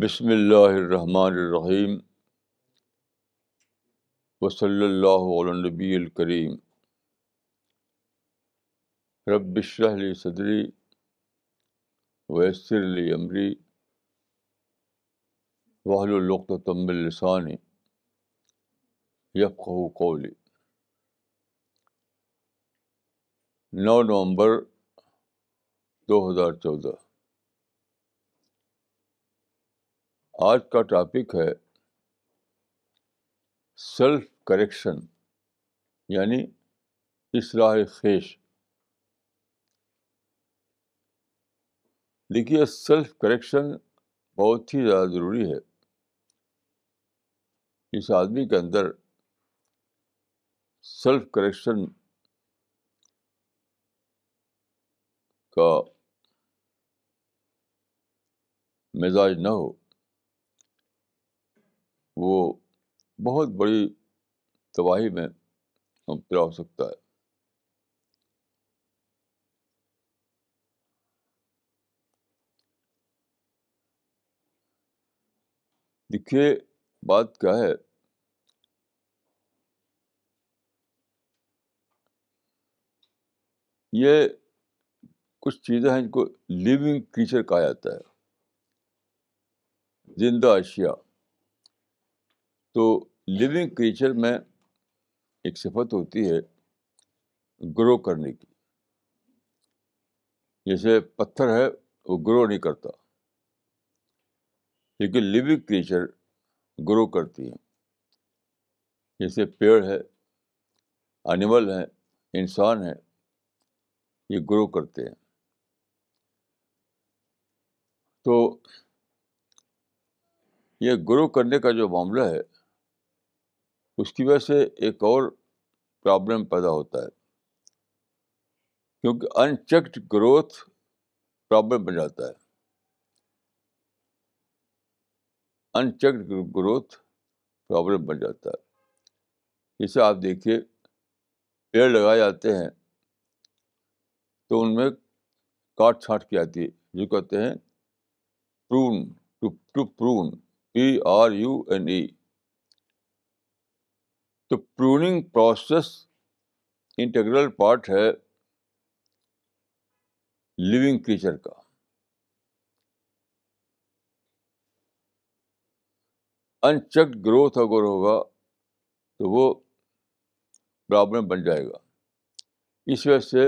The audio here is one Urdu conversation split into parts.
بسم اللہ الرحمن الرحیم وصلی اللہ علی النبی الکریم رب اشرح لی صدری ویسر لی امری واحلل عقدۃ من لسانی یفقہوا قولی۔ 9 نومبر 2014۔ آج کا ٹاپک ہے سیلف کریکشن، یعنی اصلاح خیش۔ دیکھیے، سیلف کریکشن بہت ہی زیادہ ضروری ہے۔ اس آدمی کے اندر سیلف کریکشن کا مزاج نہ ہو، وہ بہت بڑی تباہی میں مبتلا ہو سکتا ہے۔ دیکھیے، بات کیا ہے، یہ کچھ چیزیں ہیں جن کو لیونگ کریچر کہا جاتا ہے، زندہ اشیاء۔ تو لیونگ کریچر میں ایک صفت ہوتی ہے گرو کرنے کی۔ جیسے پتھر ہے، وہ گرو نہیں کرتا، لیکن لیونگ کریچر گرو کرتی ہیں۔ جیسے پیڑ ہے، اینیمل ہیں، انسان ہیں، یہ گرو کرتے ہیں۔ تو یہ گرو کرنے کا جو معاملہ ہے، اس کی وجہ سے ایک اور پرابلم پیدا ہوتا ہے، کیونکہ ان چیکڈ گروتھ پرابلم بن جاتا ہے۔ ان چیکڈ گروتھ پرابلم بن جاتا ہے۔ جیسے آپ دیکھیے، پیڑ لگائے جاتے ہیں تو ان میں کاٹ چھانٹ کی آتی ہے، جو کہتے ہیں پرون، ٹو پرون، PRUNE۔ تو پروننگ پروسیس انٹیگرل پارٹ ہے لیونگ کریچر کا۔ ان چیکڈ گروتھ اگر ہوگا تو وہ پرابلم بن جائے گا۔ اس وجہ سے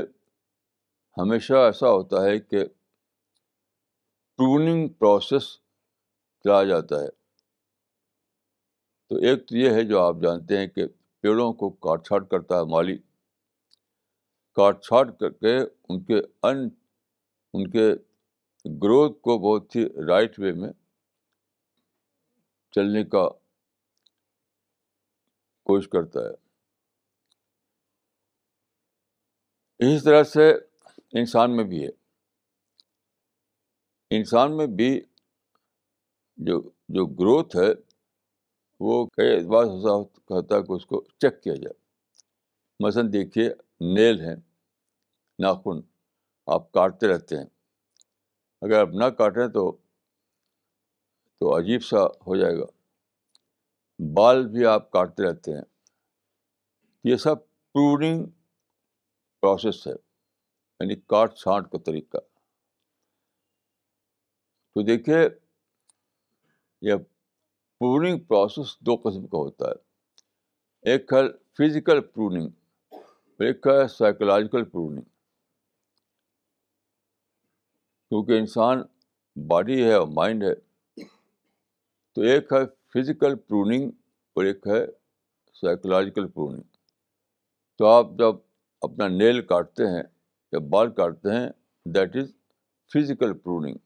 ہمیشہ ایسا ہوتا ہے کہ پروننگ پروسیس چلایا جاتا ہے۔ تو ایک تو یہ ہے جو آپ جانتے ہیں کہ پیڑوں کو کاٹ چھانٹ کرتا ہے مالی، کاٹ چھانٹ کر کے ان کے گروتھ کو بہت ہی رائٹ وے میں چلنے کا کوشش کرتا ہے۔ اسی طرح سے انسان میں بھی ہے۔ انسان میں بھی جو گروتھ ہے، وہ کئی اعتبار سے ایسا کہتا ہے کہ اس کو چیک کیا جائے۔ مثلاً دیکھیے، نیل ہیں، ناخن، آپ کاٹتے رہتے ہیں۔ اگر آپ نہ کاٹیں تو عجیب سا ہو جائے گا۔ بال بھی آپ کاٹتے رہتے ہیں۔ یہ سب پروننگ پروسیس ہے، یعنی کاٹ چھانٹ کا طریقہ۔ تو دیکھیے، یہ پروننگ پروسیس دو قسم کا ہوتا ہے۔ ایک ہے فزیکل پروننگ، ایک ہے سائیکولوجیکل پروننگ۔ کیونکہ انسان باڈی ہے اور مائنڈ ہے، تو ایک ہے فزیکل پروننگ اور ایک ہے سائیکولوجیکل پروننگ۔ تو آپ جب اپنا نیل کاٹتے ہیں یا بال کاٹتے ہیں، دیٹ از فزیکل پروننگ۔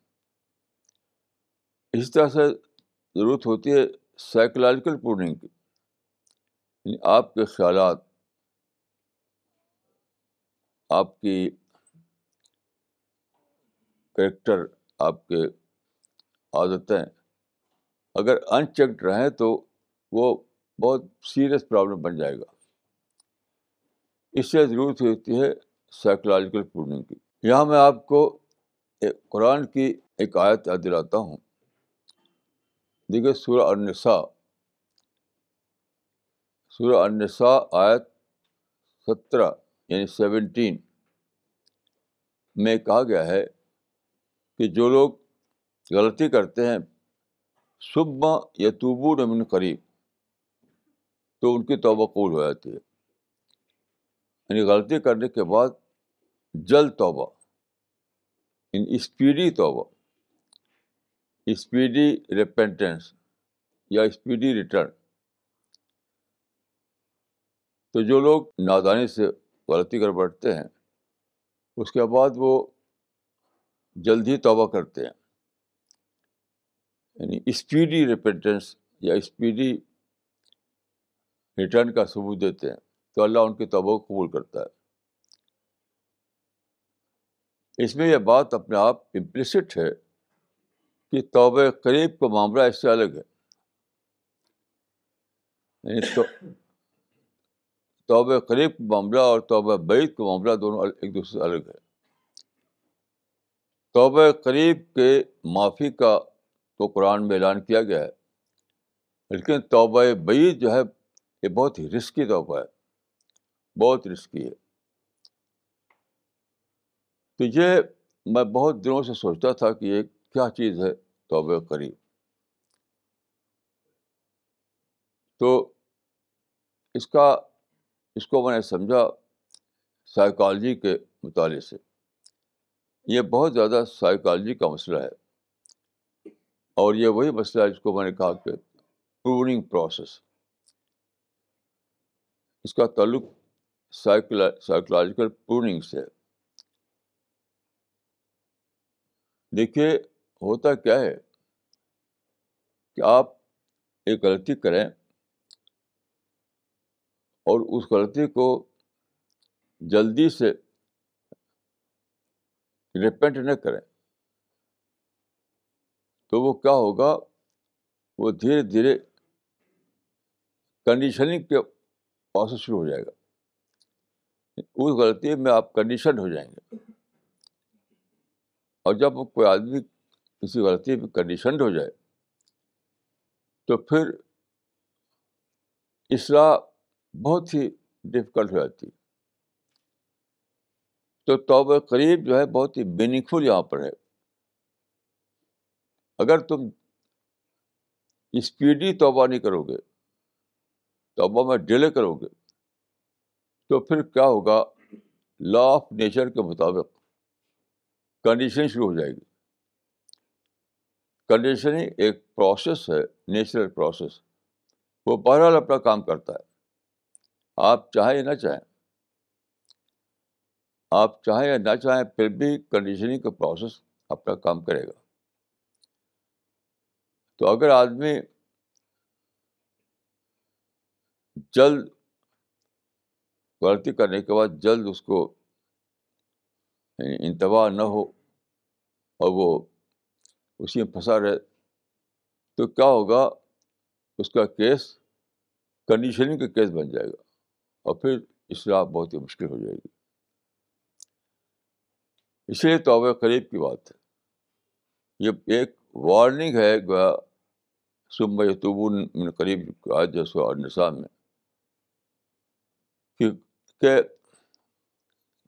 اس طرح سے ضرورت ہوتی ہے سائیکولوجیکل پروننگ کی، یعنی آپ کے خیالات، آپ کی کریکٹر، آپ کے عادتیں اگر ان چیکڈ رہیں تو وہ بہت سیریس پرابلم بن جائے گا۔ اس سے ضرورت ہوتی ہے سائیکولوجیکل پروننگ کی. یہاں میں آپ کو قرآن کی ایک آیت یاد دلاتا ہوں. دیکھیے سورہ النساء آیت 17 یعنی 17 میں کہا گیا ہے کہ جو لوگ غلطی کرتے ہیں ثم یتوبون من قریب تو ان کی توبہ قبول ہو جاتی ہے. یعنی غلطی کرنے کے بعد جلد توبہ، اسپیڈی توبہ، اسپیڈی ریپینٹنس یا اسپیڈی ریٹرن. تو جو لوگ نادانی سے غلطی کر بیٹھتے ہیں اس کے بعد وہ جلد ہی توبہ کرتے ہیں، یعنی اسپیڈی ریپینٹنس یا اسپیڈی ریٹرن کا ثبوت دیتے ہیں، تو اللہ ان کی توبہ کو قبول کرتا ہے. اس میں یہ بات اپنے آپ امپلیسٹ ہے کہ توبہ قریب کا معاملہ اس سے الگ ہے. یعنی توبہ قریب کا معاملہ اور توبہ بعید کا معاملہ دونوں ایک دوسرے سے الگ ہے. توبہ قریب کے معافی کا تو قرآن میں اعلان کیا گیا ہے، لیکن توبہ بعید جو ہے یہ بہت ہی رسکی توبہ ہے، بہت رسکی ہے. تو یہ میں بہت دنوں سے سوچتا تھا کہ یہ کیا چیز ہے توبہ قریب. تو اس کو میں نے سمجھا سائیکالوجی کے مطالعے سے. یہ بہت زیادہ سائیکالوجی کا مسئلہ ہے، اور یہ وہی مسئلہ ہے جس کو میں نے کہا کہ پروننگ پروسیس. اس کا تعلق سائیکولوجیکل پروننگ سے. دیکھیے ہوتا کیا ہے کہ آپ ایک غلطی کریں اور اس غلطی کو جلدی سے ریپینٹ نہ کریں تو وہ کیا ہوگا، وہ دھیرے دھیرے کنڈیشننگ کے پروسیس شروع ہو جائے گا. اس غلطی میں آپ کنڈیشن ہو جائیں گے، اور جب کوئی آدمی کسی غلطی میں کنڈیشنڈ ہو جائے تو پھر اصلاح بہت ہی ڈفیکلٹ ہو جاتی ہے. تو توبہ قریب جو ہے بہت ہی میننگ فل یہاں پر ہے. اگر تم اسپیڈی توبہ نہیں کرو گے، توبہ میں ڈیلے کرو گے، تو پھر کیا ہوگا، لا آف نیچر کے مطابق کنڈیشن شروع ہو جائے گی. کنڈیشننگ ایک پروسیس ہے، نیچرل پروسیس. وہ بہرحال اپنا کام کرتا ہے، آپ چاہیں یا نہ چاہیں، آپ چاہیں یا نہ چاہیں پھر بھی کنڈیشننگ کا پروسیس اپنا کام کرے گا. تو اگر آدمی جلد غلطی کرنے کے بعد جلد اس کو انتباہ نہ ہو اور وہ اسی میں پھنسا رہے تو کیا ہوگا، اس کا کیس کنڈیشننگ کا کیس بن جائے گا اور پھر اصلاح بہت ہی مشکل ہو جائے گی. اس لیے توبہ قریب کی بات ہے. یہ ایک وارننگ ہے گویا ثم یتوبون من قریب آیت جو سورہ النساء میں کہ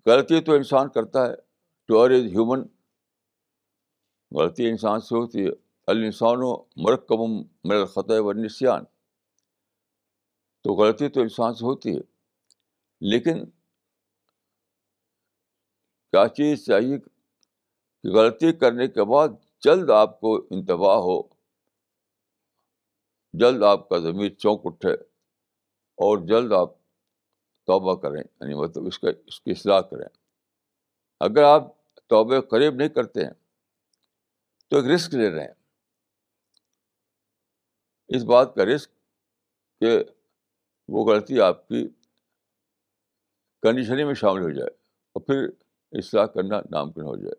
غلطی تو انسان کرتا ہے، ٹو ار از ہیومن. غلطی انسان سے ہوتی ہے. الانسان مرکب من الخطأ والنسیان. تو غلطی تو انسان سے ہوتی ہے، لیکن کیا چیز چاہیے کہ غلطی کرنے کے بعد جلد آپ کو انتباہ ہو، جلد آپ کا ضمیر چونک اٹھے اور جلد آپ توبہ کریں، یعنی مطلب اس کی اصلاح کریں. اگر آپ توبہ قریب نہیں کرتے ہیں تو ایک رسک لے رہے ہیں. اس بات کا رسک کہ وہ غلطی آپ کی کنڈیشننگ میں شامل ہو جائے اور پھر اصلاح کرنا ناممکن ہو جائے.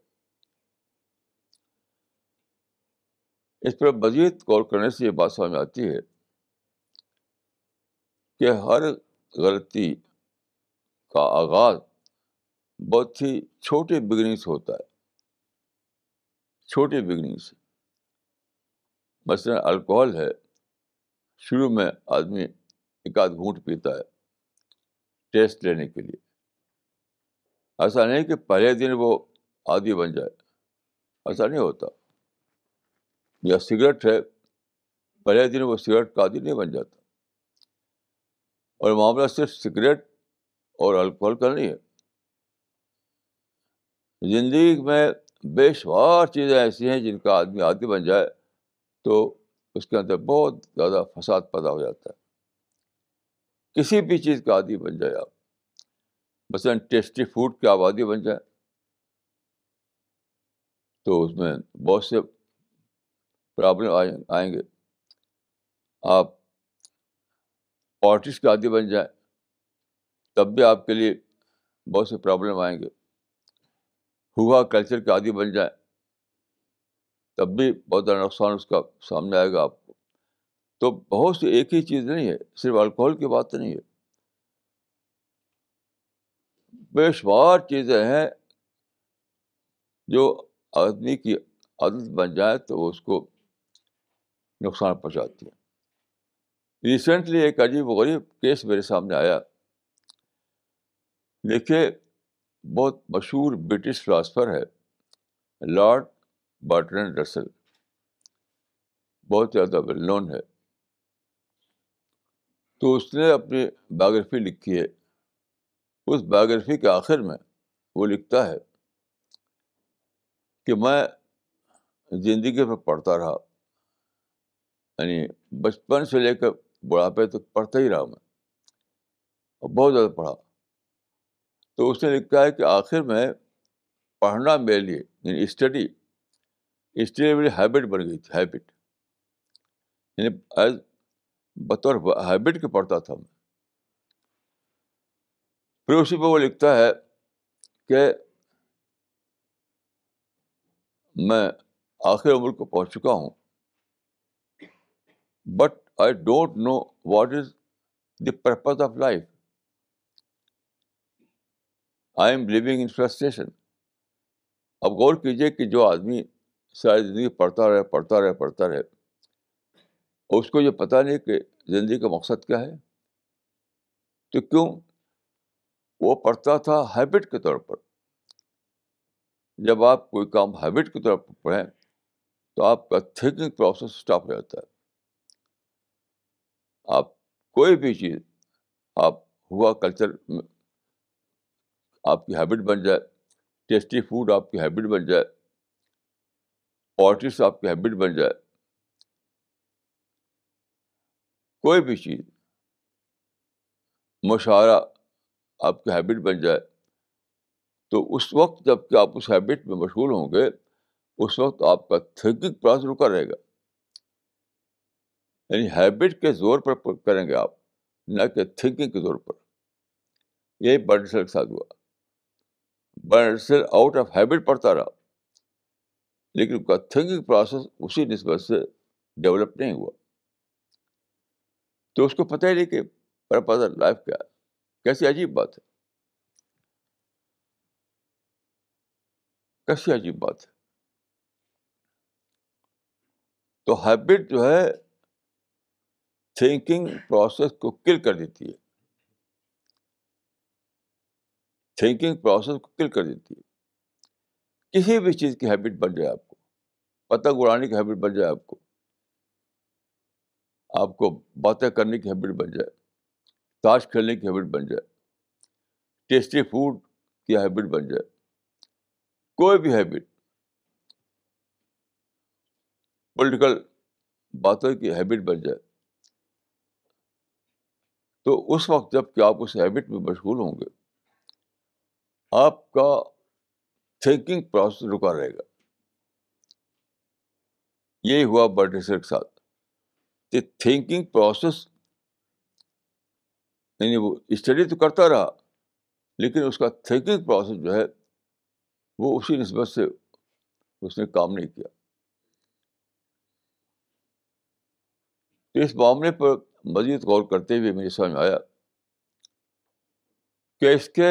اس پر مزید غور کرنے سے یہ بات سمجھ میں آتی ہے کہ ہر غلطی کا آغاز بہت ہی چھوٹے بگننگ سے ہوتا ہے، چھوٹے بگننگ سے. مثلاً الکوہل ہے، شروع میں آدمی ایک آدھ گھونٹ پیتا ہے ٹیسٹ لینے کے لیے. ایسا نہیں کہ پہلے دن وہ عادی بن جائے، ایسا نہیں ہوتا. یا سگریٹ ہے، پہلے دن وہ سگریٹ کا عادی نہیں بن جاتا. اور معاملہ صرف سگریٹ اور الکوہل کا نہیں ہے. زندگی میں بے شمار چیزیں ایسی ہیں جن کا آدمی عادی بن جائے تو اس کے اندر بہت زیادہ فساد پیدا ہو جاتا ہے. کسی بھی چیز کا عادی بن جائے آپ، مثلاً ٹیسٹی فوڈ کے آپ عادی بن جائیں تو اس میں بہت سے پرابلم آئیں گے. آپ پارٹیز کے عادی بن جائیں تب بھی آپ کے لیے بہت سے پرابلم آئیں گے. ہوا کلچر کے عادی بن جائیں تب بھی بہت زیادہ نقصان اس کا سامنے آئے گا آپ کو. تو بہت سی ایک ہی چیز نہیں ہے، صرف الکوہل کی بات نہیں ہے. بے شمار چیزیں ہیں جو آدمی کی عادت بن جائے تو وہ اس کو نقصان پہنچاتی ہیں. ریسنٹلی ایک عجیب و غریب کیس میرے سامنے آیا. دیکھیے، بہت مشہور برٹش فلاسفر ہے لارڈ برٹرینڈ رسل، بہت زیادہ ویل نون ہے. تو اس نے اپنی بایوگرافی لکھی ہے. اس بایوگرافی کے آخر میں وہ لکھتا ہے کہ میں زندگی میں پڑھتا رہا، یعنی بچپن سے لے کر بڑھاپے تک پڑھتا ہی رہا میں، اور بہت زیادہ پڑھا. تو اس نے لکھا ہے کہ آخر میں پڑھنا میرے لیے، یعنی اسٹڈی میری ہیبٹ بن گئی تھی. ہیبٹ یعنی ایز بطور ہیبٹ کے پڑھتا تھا میں. پھر اسی پہ وہ لکھتا ہے کہ میں آخر عمر کو پہنچ چکا ہوں، but I don't know what is the purpose of life. I am living in frustration. اب غور کیجیے کہ جو آدمی ساری زندگی پڑھتا رہے اور اس کو یہ پتہ نہیں کہ زندگی کا مقصد کیا ہے. تو کیوں؟ وہ پڑھتا تھا ہیبٹ کے طور پر. جب آپ کوئی کام ہیبٹ کی طور پر پڑھیں تو آپ کا تھنکنگ پروسیس اسٹاپ ہو جاتا ہے. آپ کوئی بھی چیز، آپ ہوا کلچر آپ کی ہیبٹ بن جائے، ٹیسٹی فوڈ آپ کی ہیبٹ بن جائے، پارٹیز آپ کی ہیبٹ بن جائے، کوئی بھی چیز، مشاعرہ آپ کی ہیبٹ بن جائے، تو اس وقت جب کہ آپ اس ہیبٹ میں مشغول ہوں گے اس وقت آپ کا تھنکنگ پروسیس رکا رہے گا. یعنی ہیبٹ کے زور پر کریں گے آپ، نہ کہ تھنکنگ کے زور پر. یہی برٹسل کے ساتھ ہوا. برٹسل آؤٹ آف ہیبٹ پڑھتا رہا لیکن اس کا تھنکنگ پروسیس اسی نسبت سے ڈیولپ نہیں ہوا. تو اس کو پتہ ہی نہیں کہ پرپز آف لائف کیا ہے. کیسی عجیب بات ہے، کیسی عجیب بات ہے. تو ہیبٹ جو ہے تھنکنگ پروسیس کو کل کر دیتی ہے. تھنکنگ پروسیس کو کل کر دیتی ہے. کسی بھی چیز کی ہیبٹ بن جائے، آپ کو پتنگ اڑانے کی ہیبٹ بن جائے، آپ کو باتیں کرنے کی ہیبٹ بن جائے، تاش کھیلنے کی ہیبٹ بن جائے، ٹیسٹی فوڈ کی ہیبٹ بن جائے، کوئی بھی ہیبٹ، پولیٹیکل باتوں کی ہیبٹ بن جائے، تو اس وقت جب کہ آپ اس ہیبٹ میں مشغول ہوں گے آپ کا تھنکنگ پروسیس رکا رہے گا. یہی ہوا برٹسر کے ساتھ. کہ تھنکنگ پروسیس، یعنی وہ اسٹڈی تو کرتا رہا لیکن اس کا تھنکنگ پروسیس جو ہے وہ اسی نسبت سے اس نے کام نہیں کیا. تو اس معاملے پر مزید غور کرتے ہوئے مجھے سمجھ میں آیا کہ اس کے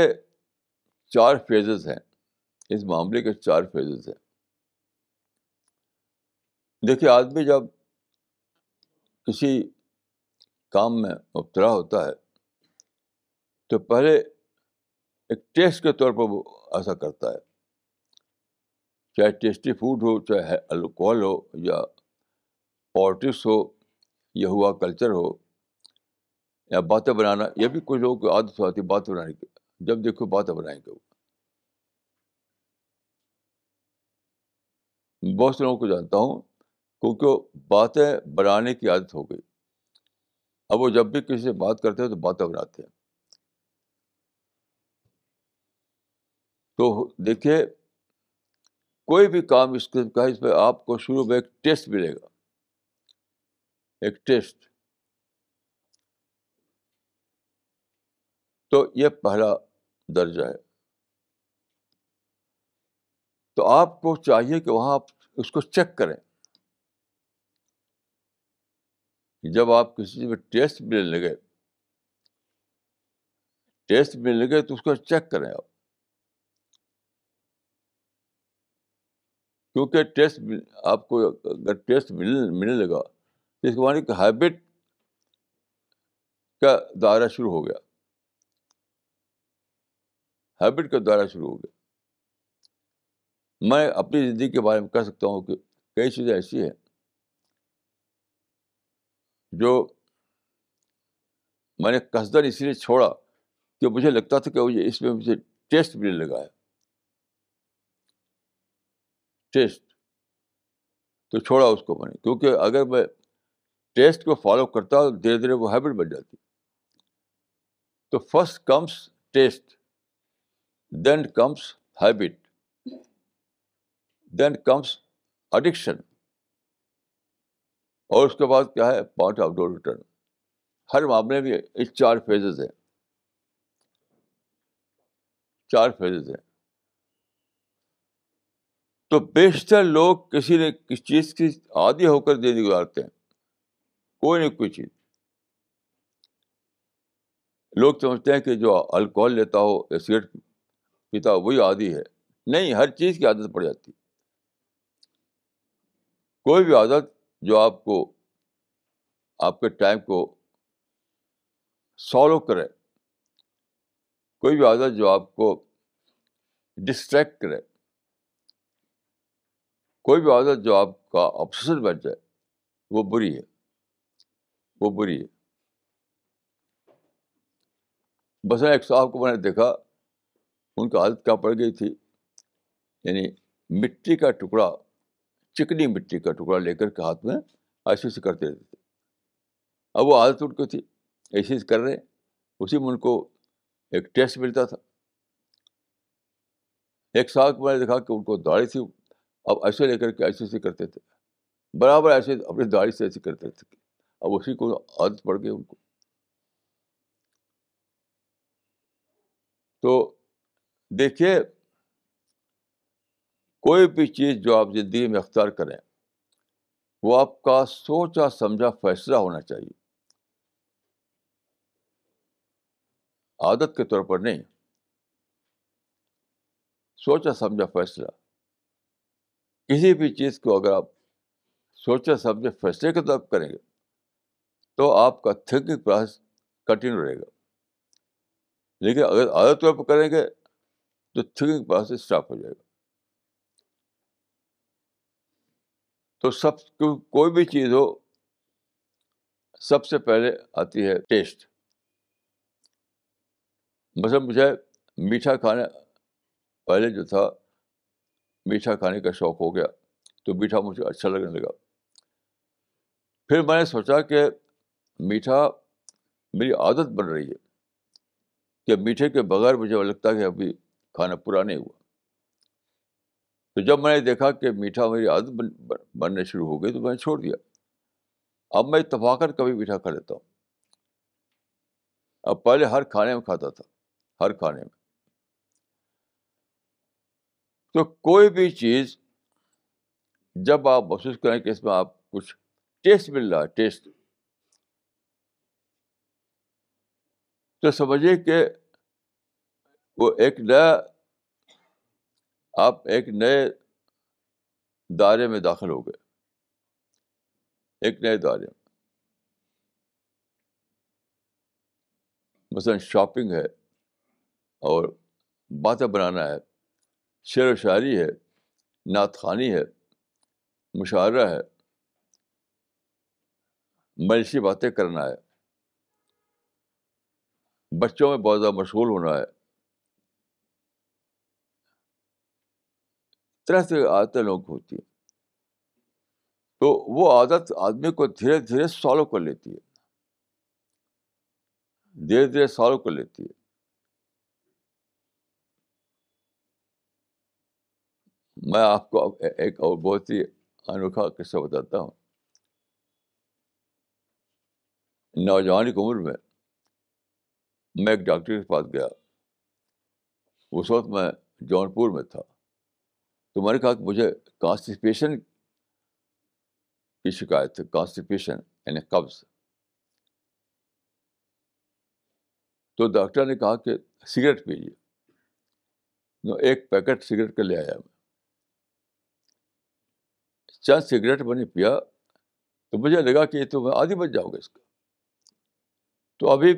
4 فیزز ہیں، اس معاملے کے 4 فیزز ہیں. دیکھیے آدمی جب کسی کام میں مبتلا ہوتا ہے تو پہلے ایک ٹیسٹ کے طور پر وہ ایسا کرتا ہے، چاہے ٹیسٹی فوڈ ہو، چاہے الکوہل ہو، یا پالیٹکس ہو، یا ہوا کلچر ہو، یا باتیں بنانا. یہ بھی کچھ لوگوں کی عادت ہوتی ہے باتیں بنانے کی، جب دیکھو باتیں بنائیں گے. بہت سے لوگوں کو جانتا ہوں کیونکہ باتیں بنانے کی عادت ہو گئی. اب وہ جب بھی کسی سے بات کرتے ہیں تو باتیں بناتے ہیں. تو دیکھیے کوئی بھی کام اس قسم کا ہے، اس پہ آپ کو شروع میں ایک ٹیسٹ ملے گا، ایک ٹیسٹ. تو یہ پہلا درجہ ہے. تو آپ کو چاہیے کہ وہاں آپ اس کو چیک کریں. جب آپ کسی چیز میں ٹیسٹ ملنے لگے تو اس کو چیک کریں آپ. کیونکہ آپ کو اگر ٹیسٹ ملنے لگا تو اس کے معنی کہ ہیبٹ کا دائرہ شروع ہو گیا، ہیبٹ کا دائرہ شروع ہو گیا. میں اپنی زندگی کے بارے میں کہہ سکتا ہوں کہ کئی چیزیں ایسی ہیں جو میں نے قصداً اسی لیے چھوڑا کہ مجھے لگتا تھا کہ اس میں مجھے ٹیسٹ ملنے لگا ہے، ٹیسٹ. تو چھوڑا اس کو میں نے، کیونکہ اگر میں ٹیسٹ کو فالو کرتا ہوں دھیرے دھیرے وہ ہیبٹ بن جاتی. تو فرسٹ کمس ٹیسٹ، دین کمس ہیبٹ، دین کمس ایڈکشن، اور اس کے بعد کیا ہے، پوائنٹ آف نو ریٹرن. ہر معاملے میں اس 4 فیزز ہیں، 4 فیزز ہیں. تو بیشتر لوگ کسی نہ کسی چیز کی عادی ہو کر زندگی گزارتے ہیں، کوئی نہ کوئی چیز. لوگ سمجھتے ہیں کہ جو الکوہل لیتا ہو یا سگریٹ پیتا ہو وہی عادی ہے. نہیں، ہر چیز کی عادت پڑ جاتی ہے. کوئی بھی عادت جو آپ کے ٹائم کو سالو کرے، کوئی بھی عادت جو آپ کو ڈسٹریکٹ کرے، کوئی بھی عادت جو آپ کا آبسیشن بن جائے، وہ بری ہے، وہ بری ہے. بس ایک صاحب کو میں نے دیکھا، ان کی عادت کیا پڑ گئی تھی، یعنی مٹی کا ٹکڑا، چکنی مٹی کا ٹکڑا لے کر کے ہاتھ میں ایسے ایسے کرتے رہتے تھے. اب وہ عادت اٹھ کو تھی، ایسے کر رہے، اسی میں ان کو ایک ٹیسٹ ملتا تھا. ایک صاحب کو میں نے دیکھا کہ ان کو داڑھی تھی، اب ایسے لے کر کے ایسے ایسے کرتے تھے، برابر ایسے اپنی داڑھی سے ایسے کرتے تھے. اب اسی کو عادت پڑ گئی ان کو. تو دیکھیے کوئی بھی چیز جو آپ زندگی میں اختیار کریں وہ آپ کا سوچا سمجھا فیصلہ ہونا چاہیے، عادت کے طور پر نہیں. سوچا سمجھا فیصلہ. کسی بھی چیز کو اگر آپ سوچا سمجھے فیصلے کے طور پر کریں گے تو آپ کا تھنکنگ پروسیس کنٹینیو رہے گا. لیکن اگر عادت طور پر کریں گے تو تھنکنگ پروسیس اسٹاپ ہو جائے گا. تو کوئی بھی چیز ہو، سب سے پہلے آتی ہے ٹیسٹ. مثلا مجھے میٹھا کھانا پہلے جو تھا، میٹھا کھانے کا شوق ہو گیا تو میٹھا مجھے اچھا لگنے لگا. پھر میں نے سوچا کہ میٹھا میری عادت بن رہی ہے، کہ میٹھے کے بغیر مجھے لگتا ہے کہ ابھی کھانا پورا نہیں ہوا. تو جب میں نے دیکھا کہ میٹھا میری عادت بننے شروع ہو گئی تو میں نے چھوڑ دیا. اب میں اتفاقاً کبھی میٹھا کھا لیتا ہوں. اب پہلے ہر کھانے میں کھاتا تھا، ہر کھانے میں. تو کوئی بھی چیز جب آپ محسوس کریں کہ اس میں آپ کچھ ٹیسٹ مل رہا ہے، ٹیسٹ، تو سمجھیے کہ وہ ایک نیا، آپ ایک نئے دائرے میں داخل ہو گئے، ایک نئے دائرے میں. مثلاً شاپنگ ہے، اور باتیں بنانا ہے، شعر و شاعری ہے، نعت خوانی ہے، مشاعرہ ہے، مجلسی باتیں کرنا ہے، بچوں میں بہت زیادہ مشغول ہونا ہے. طرح سے عادتیں لوگوں کو ہوتی ہیں. تو وہ عادت آدمی کو دھیرے دھیرے سالو کر لیتی ہے، دھیرے دھیرے سالو کر لیتی ہے. میں آپ کو ایک اور بہت ہی انوکھا قصہ بتاتا ہوں. نوجوانی کی عمر میں ایک ڈاکٹر کے پاس گیا. اس وقت میں جون پور میں تھا. تو میں نے کہا کہ مجھے کانسٹیپیشن کی شکایت ہے، کانسٹیپیشن یعنی قبض. تو ڈاکٹر نے کہا کہ سگریٹ پیجیے. ایک پیکٹ سگریٹ کا لے آیا. میں چند سگریٹ میں نے پیا تو مجھے لگا کہ یہ تو میں عادی بن جاؤں گا اس کا. تو ابھی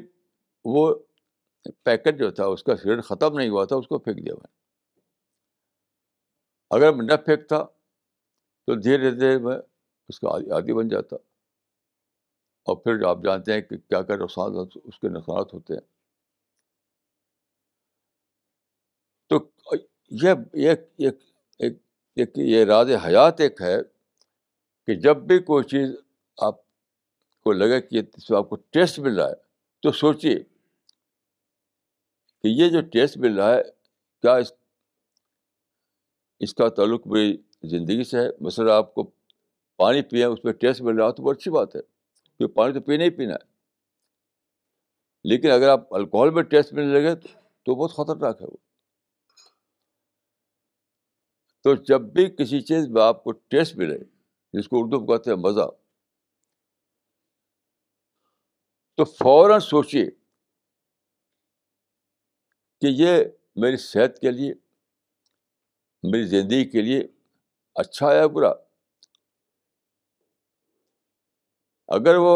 وہ پیکٹ جو تھا اس کا سگریٹ ختم نہیں ہوا تھا، اس کو پھینک دیا میں. اگر میں نہ پھینکتا تو دھیرے دھیرے میں اس کا عادی بن جاتا. اور پھر آپ جانتے ہیں کہ کیا کیا نقصانات اس کے نقصانات ہوتے ہیں. تو یہ ایک ایک ایک یہ راز حیات ایک ہے کہ جب بھی کوئی چیز آپ کو لگے کہ اس میں آپ کو ٹیسٹ مل رہا ہے تو سوچیے کہ یہ جو ٹیسٹ مل رہا ہے کیا اس کا تعلق میری زندگی سے ہے. مثلا آپ کو پانی پئیں، اس میں ٹیسٹ مل رہا ہے تو بہت اچھی بات ہے، کیونکہ پانی تو پینا ہی پینا ہے. لیکن اگر آپ الکوہل میں ٹیسٹ ملنے لگے تو بہت خطرناک ہے وہ. تو جب بھی کسی چیز میں آپ کو ٹیسٹ ملے، جس کو اردو میں کہتے ہیں مزہ، تو فوراً سوچیے کہ یہ میری صحت کے لیے، میری زندگی کے لیے اچھا ہے یا برا. اگر وہ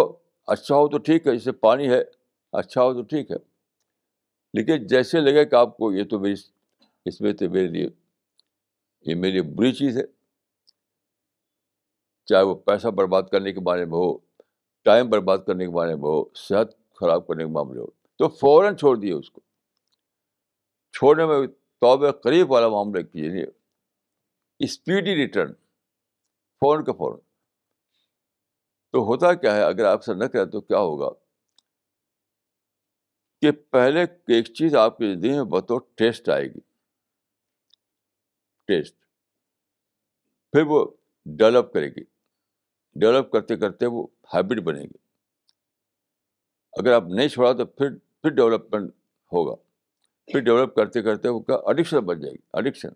اچھا ہو تو ٹھیک ہے، جیسے پانی ہے، اچھا ہو تو ٹھیک ہے. لیکن جیسے لگے کہ آپ کو یہ تو میری، اس میں تو میرے لیے، یہ میری لیے بری چیز ہے، چاہے وہ پیسہ برباد کرنے کے بارے میں ہو، ٹائم برباد کرنے کے بارے میں ہو، صحت خراب کرنے کے معاملے ہو، تو فوراً چھوڑ دیے اس کو. چھوڑنے میں توبہ قریب والا معاملہ کیجیے، اسپیڈی ریٹرن، فوراً کا فوراً. تو ہوتا کیا ہے اگر آپ ایسا نہ کریں تو کیا ہوگا کہ پہلے ایک چیز آپ کی زندگی میں بطور ٹیسٹ آئے گی، ٹیسٹ، پھر وہ ڈیولپ کرے گی، ڈیولپ کرتے کرتے وہ ہیبٹ بنے گی. اگر آپ نہیں چھوڑا تو پھر ڈیولپمنٹ ہوگا، پھر ڈیولپ کرتے کرتے وہ کیا ایڈکشن بن جائے گی، ایڈکشن.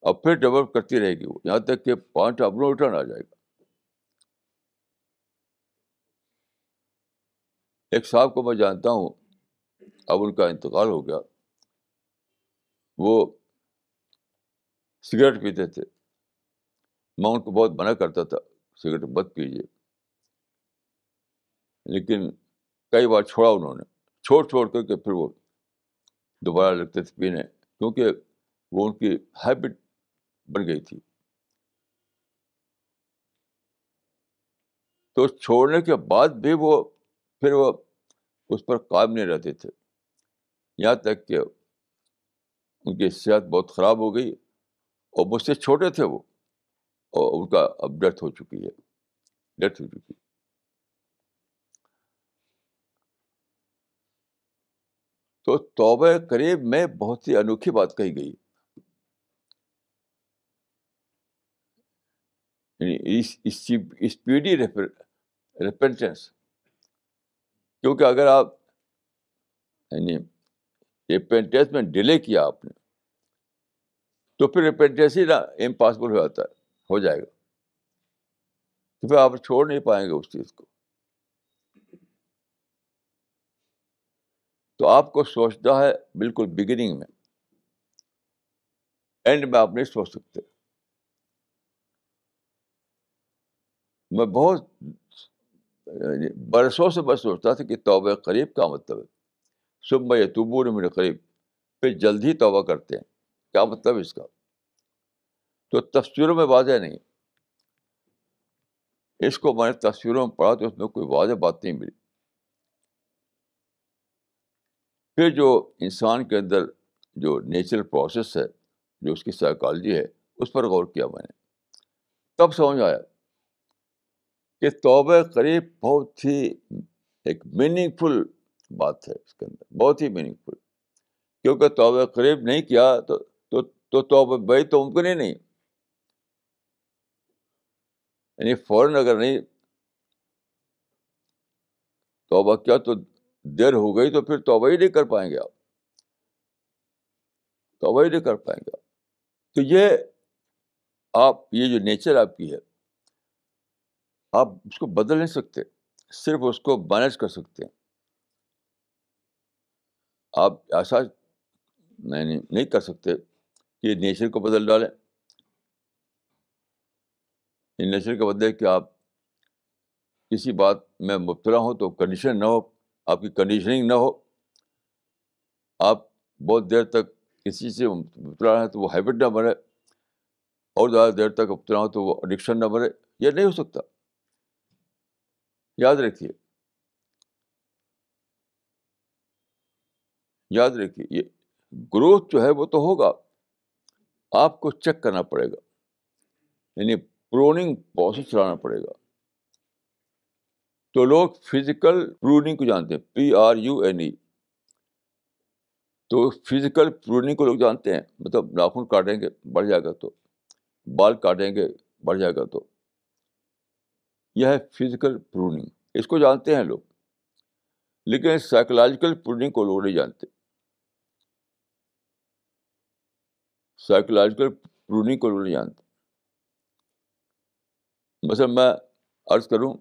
اور پھر ڈیولپ کرتی رہے گی وہ، یہاں تک کہ پوائنٹ آف نو ریٹرن آ جائے گا. ایک صاحب کو میں جانتا ہوں، اب ان کا انتقال ہو گیا. وہ سگریٹ پیتے تھے، میں ان کو بہت منع کرتا تھا سگریٹ مت پیجیے، لیکن کئی بار چھوڑا انہوں نے. چھوڑ کر کے پھر وہ دوبارہ لگتے تھے پینے، کیونکہ وہ ان کی ہیبٹ بن گئی تھی. تو چھوڑنے کے بعد بھی پھر وہ اس پر قائم نہیں رہتے تھے، یہاں تک کہ ان کی صحت بہت خراب ہو گئی. اور مجھ سے چھوٹے تھے وہ، اور ان کا اب ڈیتھ ہو چکی ہے، ڈیتھ ہو چکی ہے. تو توبہ قریب میں بہت سی انوکھی بات کہی گئی، یعنی اسپیڈی ریپینٹنس. کیونکہ اگر آپ یعنی ریپینٹنس میں ڈیلے کیا آپ نے تو پھر ریپینٹنس ہی نا امپاسبل ہو جاتا ہے، ہو جائے گا. تو پھر آپ چھوڑ نہیں پائیں گے اس چیز کو. تو آپ کو سوچنا ہے بالکل بگننگ میں، اینڈ میں آپ نہیں سوچ سکتے. میں بہت برسوں سے میں سوچتا تھا کہ توبہ قریب کا مطلب ہے. ثم یتوبون من قریب، پھر جلد ہی توبہ کرتے ہیں، کیا مطلب ہے اس کا؟ تو تفسیروں میں واضح نہیں. اس کو میں نے تفسیروں میں پڑھا تو اس میں کوئی واضح بات نہیں ملی. پھر جو انسان کے اندر جو نیچرل پروسیس ہے، جو اس کی سائیکالوجی ہے، اس پر غور کیا میں نے. تب سمجھ آیا کہ توبہ قریب بہت ہی ایک میننگ فل بات ہے اس کے اندر، بہت ہی میننگ فل. کیونکہ توبہ قریب نہیں کیا تو توبہ بھائی تو ممکن ہی نہیں. یعنی فوراً اگر نہیں توبہ کیا تو دیر ہو گئی، تو پھر توبہ ہی نہیں کر پائیں گے آپ، توبہ ہی نہیں کر پائیں گے آپ. تو یہ جو نیچر آپ کی ہے، آپ اس کو بدل نہیں سکتے، صرف اس کو مینیج کر سکتے ہیں. آپ ایسا نہیں کر سکتے کہ نیچر کو بدل ڈالیں. نیچر کے بدلے کہ آپ کسی بات میں مبتلا ہو تو کنڈیشن نہ ہو، آپ کی کنڈیشننگ نہ ہو. آپ بہت دیر تک کسی سے مبتلا ہے تو وہ ہیبٹ نہ بنے، اور زیادہ دیر تک مبتلا ہو تو وہ ایڈکشن نہ بنے. یہ نہیں ہو سکتا. یاد رکھیے، یاد رکھیے، یہ گروتھ جو ہے وہ تو ہوگا، آپ کو چیک کرنا پڑے گا. یعنی پروننگ پروسیس چلانا پڑے گا. تو لوگ فزیکل پروننگ کو جانتے ہیں، PRUNE. تو فزیکل پروننگ کو لوگ جانتے ہیں، مطلب ناخن کاٹیں گے بڑھ جائے گا، تو بال کاٹیں گے بڑھ جائے گا. تو یہ ہے فزیکل پروننگ، اس کو جانتے ہیں لوگ. لیکن سائیکولوجیکل پروننگ کو لوگ نہیں جانتے. سائیکولوجیکل پروننگ کو لوگ نہیں جانتے. مثلا میں عرض کروں،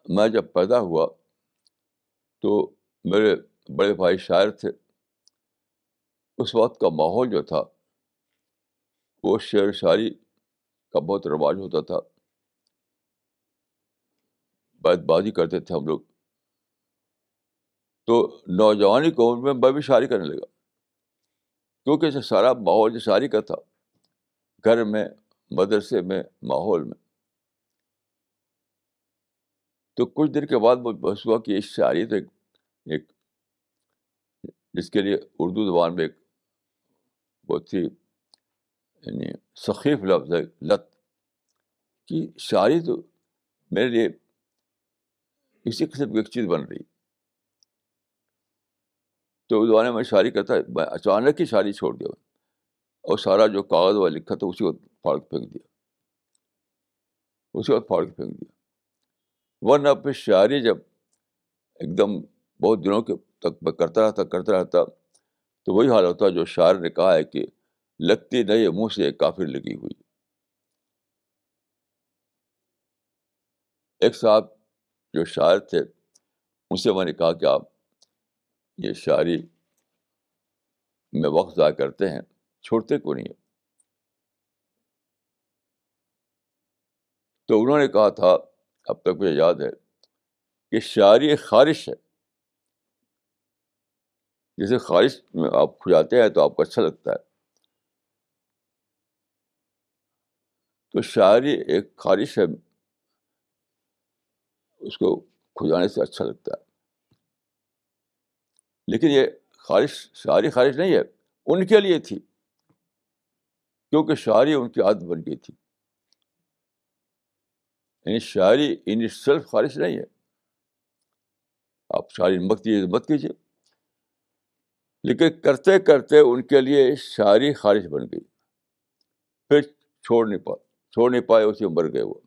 میں جب پیدا ہوا تو میرے بڑے بھائی شاعر تھے. اس وقت کا ماحول جو تھا وہ شعر شاعری کا بہت رواج ہوتا تھا، بیت بازی کرتے تھے ہم لوگ. تو نوجوانی کی عمر میں بھی شاعری کرنے لگا، کیونکہ یہ سارا ماحول جو شاعری کا تھا، گھر میں، مدرسے میں، ماحول میں. تو کچھ دیر کے بعد مجھے بحث ہوا کہ اس شاعری تو ایک جس کے لیے اردو زبان میں ایک بہت ہی یعنی سخیف لفظ ہے لت، کہ شاعری تو میرے لیے اسی قسم کی ایک چیز بن رہی. تو اس زمانے میں شاعری کرتا ہے، میں اچانک ہی شاعری چھوڑ دیا اور سارا جو کاغذ والا لکھا تھا اسی وقت پھاڑ کے پھینک دیا، اسی وقت پھاڑ کے پھینک دیا. ورنہ پھر شاعری جب ایک دم بہت دنوں کے تک میں کرتا رہتا تو وہی حال ہوتا جو شاعر نے کہا ہے کہ لگتی نہیں منہ سے کافر لگی ہوئی. ایک صاحب جو شاعر تھے ان سے میں نے کہا کہ آپ یہ شاعری میں وقت ضائع کرتے ہیں، چھوڑتے کیوں نہیں ہے؟ تو انہوں نے کہا تھا، اب تک مجھے یاد ہے، کہ شاعری ایک خواہش ہے. جیسے خواہش میں آپ کھجاتے ہیں تو آپ کو اچھا لگتا ہے، تو شاعری ایک خواہش ہے، اس کو کھجانے سے اچھا لگتا ہے. لیکن یہ خواہش شاعری خواہش نہیں ہے، ان کے لیے تھی، کیونکہ شاعری ان کی عادت بن گئی تھی. یعنی شاعری ان سیلف خواہش نہیں ہے. آپ شاعری مت کیجیے، لیکن کرتے کرتے ان کے لیے شاعری خواہش بن گئی، پھر چھوڑ نہیں پائے، اسی میں مر گئے وہ.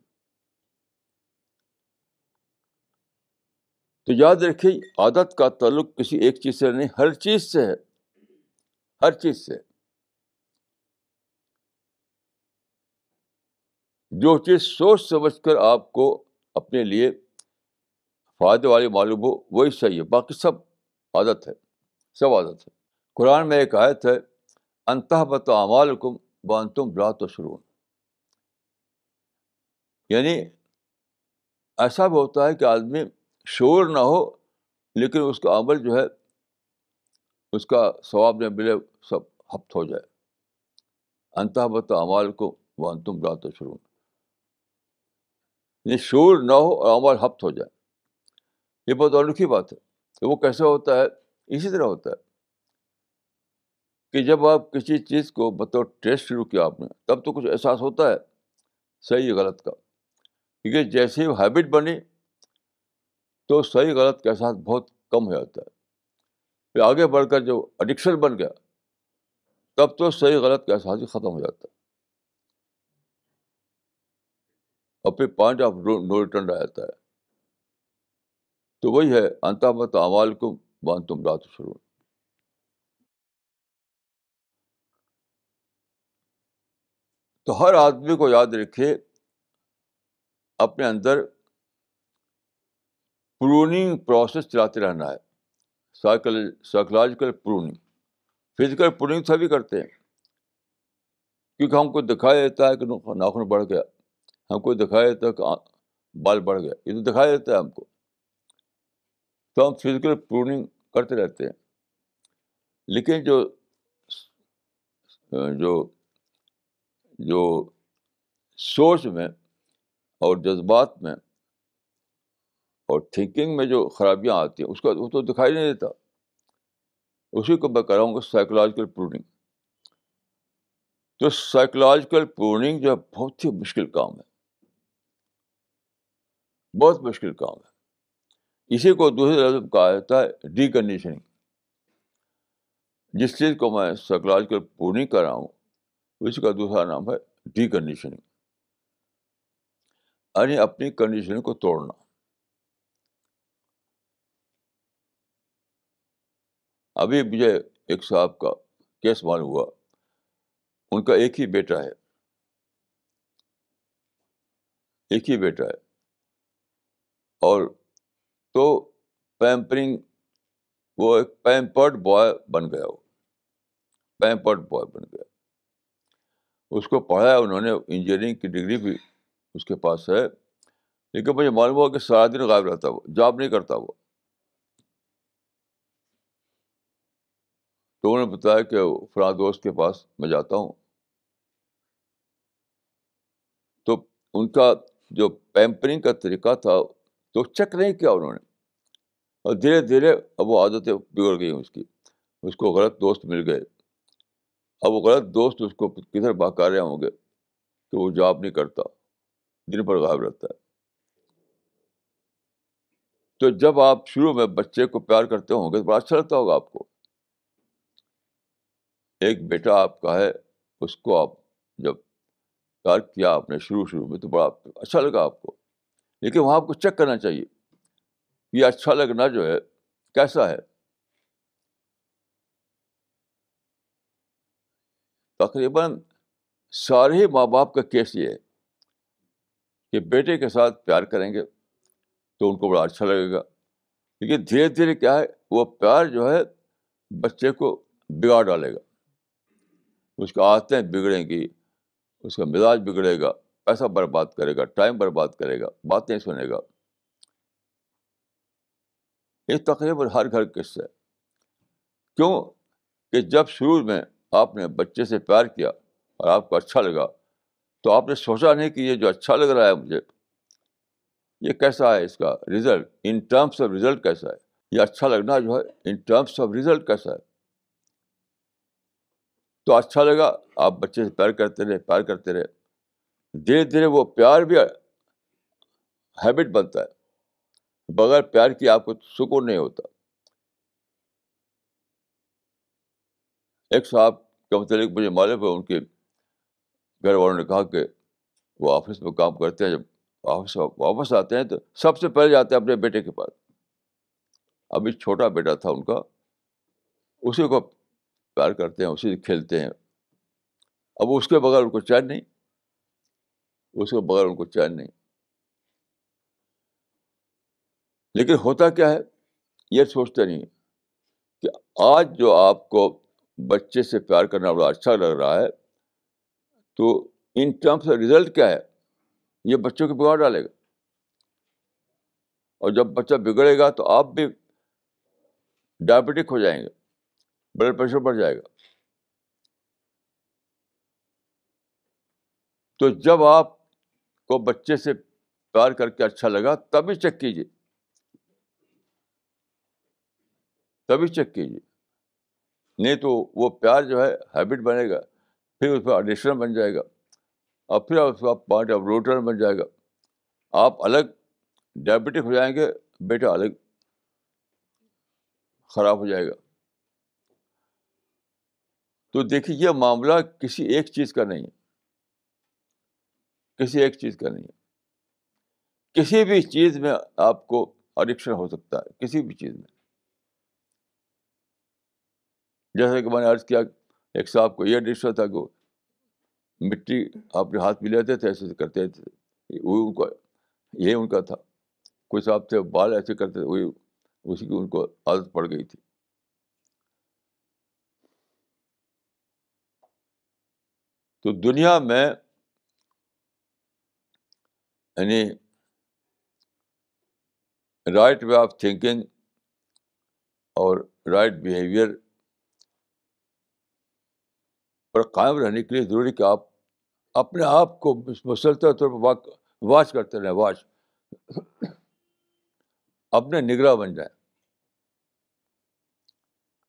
تو یاد رکھیے، عادت کا تعلق کسی ایک چیز سے نہیں، ہر چیز سے ہے، ہر چیز سے. جو چیز سوچ سمجھ کر آپ کو اپنے لیے فائدے والی معلوم ہو وہی صحیح ہے، باقی سب عادت ہے، سب عادت ہے. قرآن میں ایک آیت ہے، ان تحبط اعمالکم وانتم لا تشعرون. یعنی ایسا بھی ہوتا ہے کہ آدمی شعور نہ ہو لیکن اس کا عمل جو ہے اس کا ثواب نہ ملے، سب ہفت ہو جائے. ان تحبط اعمالکم وانتم لا تشعرون، یہ شعور نہ ہو اور عمل ہفت ہو جائے. یہ بہت انوکھی بات ہے. کہ وہ کیسے ہوتا ہے؟ اسی طرح ہوتا ہے کہ جب آپ کسی چیز کو بطور ٹیسٹ شروع کیا آپ نے، تب تو کچھ احساس ہوتا ہے صحیح غلط کا. کیونکہ جیسے ہی ہیبٹ بنی تو صحیح غلط کا احساس بہت کم ہو جاتا ہے. پھر آگے بڑھ کر جو ایڈکشن بن گیا تب تو صحیح غلط کا احساس ہی ختم ہو جاتا ہے اور پھر پوائنٹ آف نو ریٹرن آ جاتا ہے. تو وہی ہے ان تحبط اعمالکم وانتم لا تشعرون. تو ہر آدمی کو یاد رکھے اپنے اندر پروننگ پروسیس چلاتے رہنا ہے. Psychological pruning. فزیکل پروننگ سبھی کرتے ہیں کیونکہ ہم کو دکھائی دیتا ہے کہ ناخن بڑھ گیا، ہم کو دکھائی دیتا ہے کہ بال بڑھ گیا، یہ تو دکھائی دیتا ہے ہم کو، تو ہم فزیکل پروننگ کرتے رہتے ہیں. لیکن جو جو جو سوچ میں اور جذبات میں اور تھنکنگ میں جو خرابیاں آتی ہیں اس کا وہ تو دکھائی نہیں دیتا. اسی کو میں کہہ رہا ہوں کہ سائیکولوجیکل پروننگ. تو سائیکولوجیکل پروننگ جو ہے بہت ہی مشکل کام ہے، بہت مشکل کام ہے. اسی کو دوسرے لفظ میں کہا جاتا ہے ڈی کنڈیشننگ. جس چیز کو میں سائیکولوجیکل پروننگ کر رہا ہوں اس کا دوسرا نام ہے ڈی کنڈیشننگ، یعنی اپنی کنڈیشننگ کو توڑنا. ابھی مجھے ایک صاحب کا کیس معلوم ہوا. ان کا ایک ہی بیٹا ہے، ایک ہی بیٹا ہے، اور تو پیمپرنگ، وہ ایک پیمپرڈ بوائے بن گیا. وہ پیمپرڈ بوائے بن گیا. اس کو پڑھایا انہوں نے، انجینئرنگ کی ڈگری بھی اس کے پاس ہے، لیکن مجھے معلوم ہوا کہ سارا دن غائب رہتا، وہ جاب نہیں کرتا. وہ تو انہوں نے بتایا کہ فلاں دوست کے پاس میں جاتا ہوں، تو ان کا جو پیمپرنگ کا طریقہ تھا تو چیک نہیں کیا انہوں نے، اور دھیرے دھیرے اب وہ عادتیں بگڑ گئی اس کی. اس کو غلط دوست مل گئے. اب وہ غلط دوست اس کو کدھر بہکا رہے ہوں گے کہ وہ جاب نہیں کرتا، دن بھر غائب رہتا ہے. تو جب آپ شروع میں بچے کو پیار کرتے ہوں گے تو بڑا اچھا لگتا ہوگا آپ کو. ایک بیٹا آپ کا ہے، اس کو آپ جب پیار کیا آپ نے شروع میں تو بڑا اچھا لگا آپ کو. لیکن وہاں آپ کو چیک کرنا چاہیے یہ اچھا لگنا جو ہے کیسا ہے. تقریباً سارے ہی ماں باپ کا کیس یہ ہے کہ بیٹے کے ساتھ پیار کریں گے تو ان کو بڑا اچھا لگے گا، لیکن دھیرے دھیرے کیا ہے وہ پیار جو ہے بچے کو بگاڑ ڈالے گا. اس کی عادتیں بگڑیں گی، اس کا مزاج بگڑے گا، پیسہ برباد کرے گا، ٹائم برباد کرے گا، باتیں سنے گا. یہ تقریباً ہر گھر کا قصہ ہے. کیوں کہ جب شروع میں آپ نے بچے سے پیار کیا اور آپ کو اچھا لگا تو آپ نے سوچا نہیں کہ یہ جو اچھا لگ رہا ہے مجھے یہ کیسا ہے، اس کا result in terms of result کیسا ہے. یہ اچھا لگنا جو ہے ان ٹرمس آف رزلٹ کیسا ہے. تو اچھا لگا، آپ بچے سے پیار کرتے رہے، پیار کرتے رہے، دھیرے دھیرے وہ پیار بھی ہیبٹ بنتا ہے. بغیر پیار کی آپ کو سکون نہیں ہوتا. ایک صاحب کا متعلق مجھے معلوم ہے، ان کے گھر والوں نے کہا کہ وہ آفس میں کام کرتے ہیں، جب آفس سے واپس آتے ہیں تو سب سے پہلے جاتے ہیں اپنے بیٹے کے پاس. ابھی چھوٹا بیٹا تھا ان کا، اسی کو پیار کرتے ہیں، اسی سے کھیلتے ہیں. اب اس کے بغیر ان کو چین نہیں، اس کے بغیر ان کو چین نہیں. لیکن ہوتا کیا ہے یہ سوچتے نہیں کہ آج جو آپ کو بچے سے پیار کرنا بڑا اچھا لگ رہا ہے، تو ان ٹرمس آف رزلٹ کیا ہے؟ یہ بچوں کو بگاڑ ڈالے گا، اور جب بچہ بگڑے گا تو آپ بھی ڈائبٹک ہو جائیں گے، بلڈ پریشر بڑھ جائے گا. تو جب آپ کو بچے سے پیار کر کے اچھا لگا تبھی چیک کیجیے، تبھی چیک کیجیے. نہیں تو وہ پیار جو ہے ہیبٹ بنے گا، پھر اس پہ ایڈیشن بن جائے گا، اور پھر اس کا پارٹ آف روٹر بن جائے گا. آپ الگ ڈائبٹک ہو جائیں گے، بیٹا الگ خراب ہو جائے گا. تو دیکھیے یہ معاملہ کسی ایک چیز کا نہیں ہے، کسی ایک چیز کا نہیں ہے. کسی بھی چیز میں آپ کو ایڈکشن ہو سکتا ہے، کسی بھی چیز میں. جیسے کہ میں نے عرض کیا، ایک صاحب کو یہ ایڈکشن تھا کہ مٹی اپنے ہاتھ میں لیتے تھے، ایسے کرتے تھے، وہ ان کو یہ ان کا تھا. کوئی صاحب تھے بال ایسے کرتے تھے، وہی اسی کی ان کو عادت پڑ گئی تھی. تو دنیا میں یعنی رائٹ وے آف تھنکنگ اور رائٹ بیہیویئر پر قائم رہنے کے لیے ضروری کہ آپ اپنے آپ کو مسلسل طور پر واچ کرتے رہیں، واچ، اپنے نگراں بن جائیں،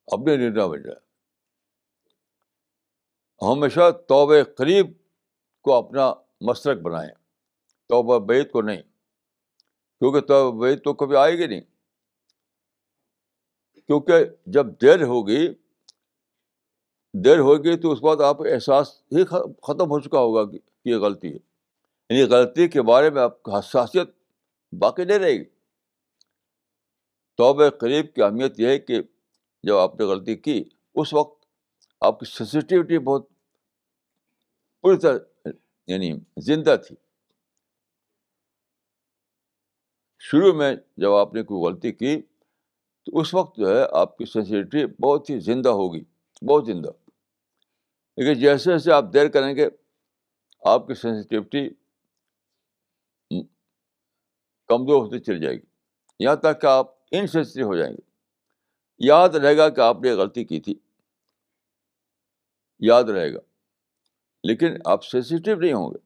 اپنے نگراں بن جائیں. ہمیشہ توبہ قریب کو اپنا مسلک بنائیں، توبہ بعید کو نہیں، کیونکہ توبہ بعید تو کبھی آئے گی نہیں. کیونکہ جب دیر ہوگی تو اس کے بعد آپ احساس ہی ختم ہو چکا ہوگا کہ یہ غلطی ہے. یعنی غلطی کے بارے میں آپ کی حساسیت باقی نہیں رہے گی. توبہ قریب کی اہمیت یہ ہے کہ جب آپ نے غلطی کی اس وقت آپ کی سینسٹیوٹی بہت پوری طرح یعنی زندہ تھی. شروع میں جب آپ نے کوئی غلطی کی تو اس وقت جو ہے آپ کی سینسٹیوٹی بہت ہی زندہ ہوگی، بہت زندہ. لیکن جیسے جیسے آپ دیر کریں گے آپ کی سینسٹیوٹی کمزور ہوتی چلی جائے گی، یہاں تک کہ آپ انسینسٹیو ہو جائیں گے. یاد رہے گا کہ آپ نے غلطی کی تھی، یاد رہے گا، لیکن آپ سینسٹیو نہیں ہوں گے.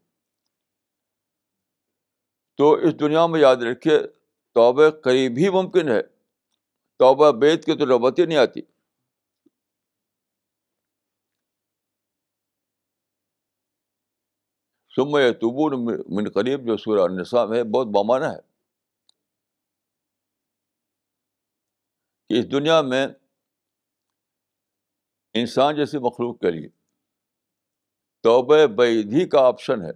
تو اس دنیا میں یاد رکھیے توبہ قریب ہی ممکن ہے، توبہ بعید کی تو نوبت ہی نہیں آتی. ثم یتوبون من قریب جو سورہ النساء میں ہے، بہت بامانہ ہے کہ اس دنیا میں انسان جیسی مخلوق کے لیے توبہ بعید ہی کا آپشن ہے،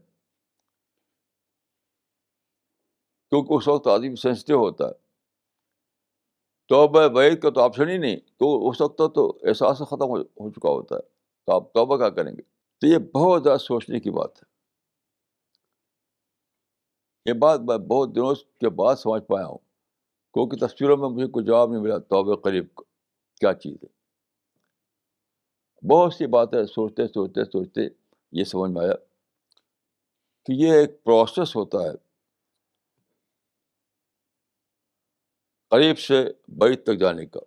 کیونکہ اس وقت آدمی سینسٹیو ہوتا ہے. توبہ بعید کا تو آپشن ہی نہیں، تو اس وقت تو احساس ختم ہو چکا ہوتا ہے. تو آپ توبہ کیا کریں گے؟ تو یہ بہت زیادہ سوچنے کی بات ہے. یہ بات میں بہت دنوں کے بعد سمجھ پایا ہوں، کیونکہ تفسیروں میں مجھے کوئی جواب نہیں ملا توبہ قریب کیا چیز ہے. بہت سی باتیں سوچتے سوچتے سوچتے یہ سمجھ میں آیا کہ یہ ایک پروسیس ہوتا ہے قریب سے بعید تک جانے کا.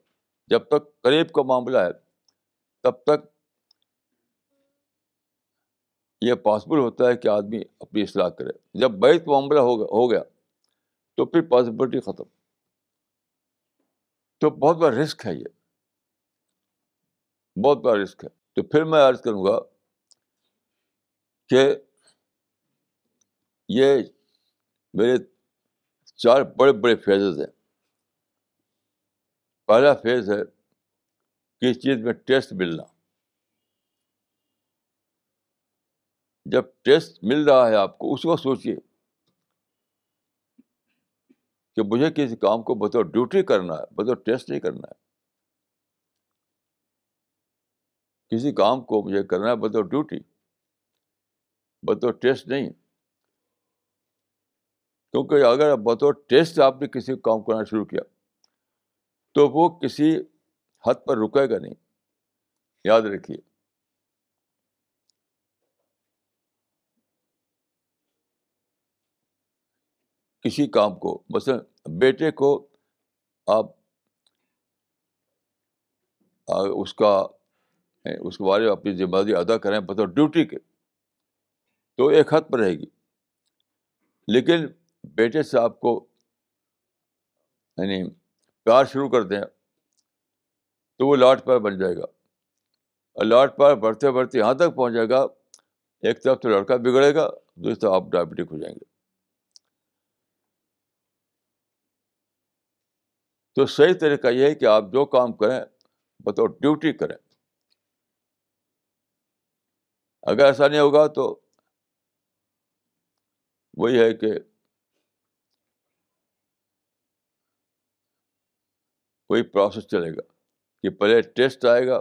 جب تک قریب کا معاملہ ہے تب تک یہ پاسبل ہوتا ہے کہ آدمی اپنی اصلاح کرے. جب بعید کا معاملہ ہو گیا تو پھر پاسبلٹی ختم. تو بہت بڑا رسک ہے، یہ بہت بڑا رسک ہے. تو پھر میں عرض کروں گا کہ یہ میرے 4 بڑے بڑے فیزز ہیں. پہلا فیز ہے کس چیز میں ٹیسٹ ملنا. جب ٹیسٹ مل رہا ہے آپ کو اس وقت سوچیے کہ مجھے کسی کام کو بطور ڈیوٹی کرنا ہے، بطور ٹیسٹ نہیں کرنا ہے. کسی کام کو مجھے کرنا ہے بطور ڈیوٹی، بطور ٹیسٹ نہیں. کیونکہ اگر بطور ٹیسٹ آپ نے کسی کام کرنا شروع کیا تو وہ کسی حد پر رکے گا نہیں. یاد رکھیے. کسی کام کو مثلا بیٹے کو آپ اس کے بارے میں اپنی ذمہ داری ادا کریں بطور ڈیوٹی کے, تو ایک حد پر رہے گی. لیکن بیٹے سے آپ کو یعنی پیار شروع کر دیں تو وہ لاٹ پر بن جائے گا, اور لاٹ پر بڑھتے بڑھتے یہاں تک پہنچ جائے گا, ایک طرف تو لڑکا بگڑے گا, دوسری طرف آپ ڈائبٹک ہو جائیں گے. تو صحیح طریقہ یہ ہے کہ آپ جو کام کریں بطور ڈیوٹی کریں. اگر ایسا نہیں ہوگا تو وہی ہے کہ وہی پروسیس چلے گا کہ پہلے ٹیسٹ آئے گا,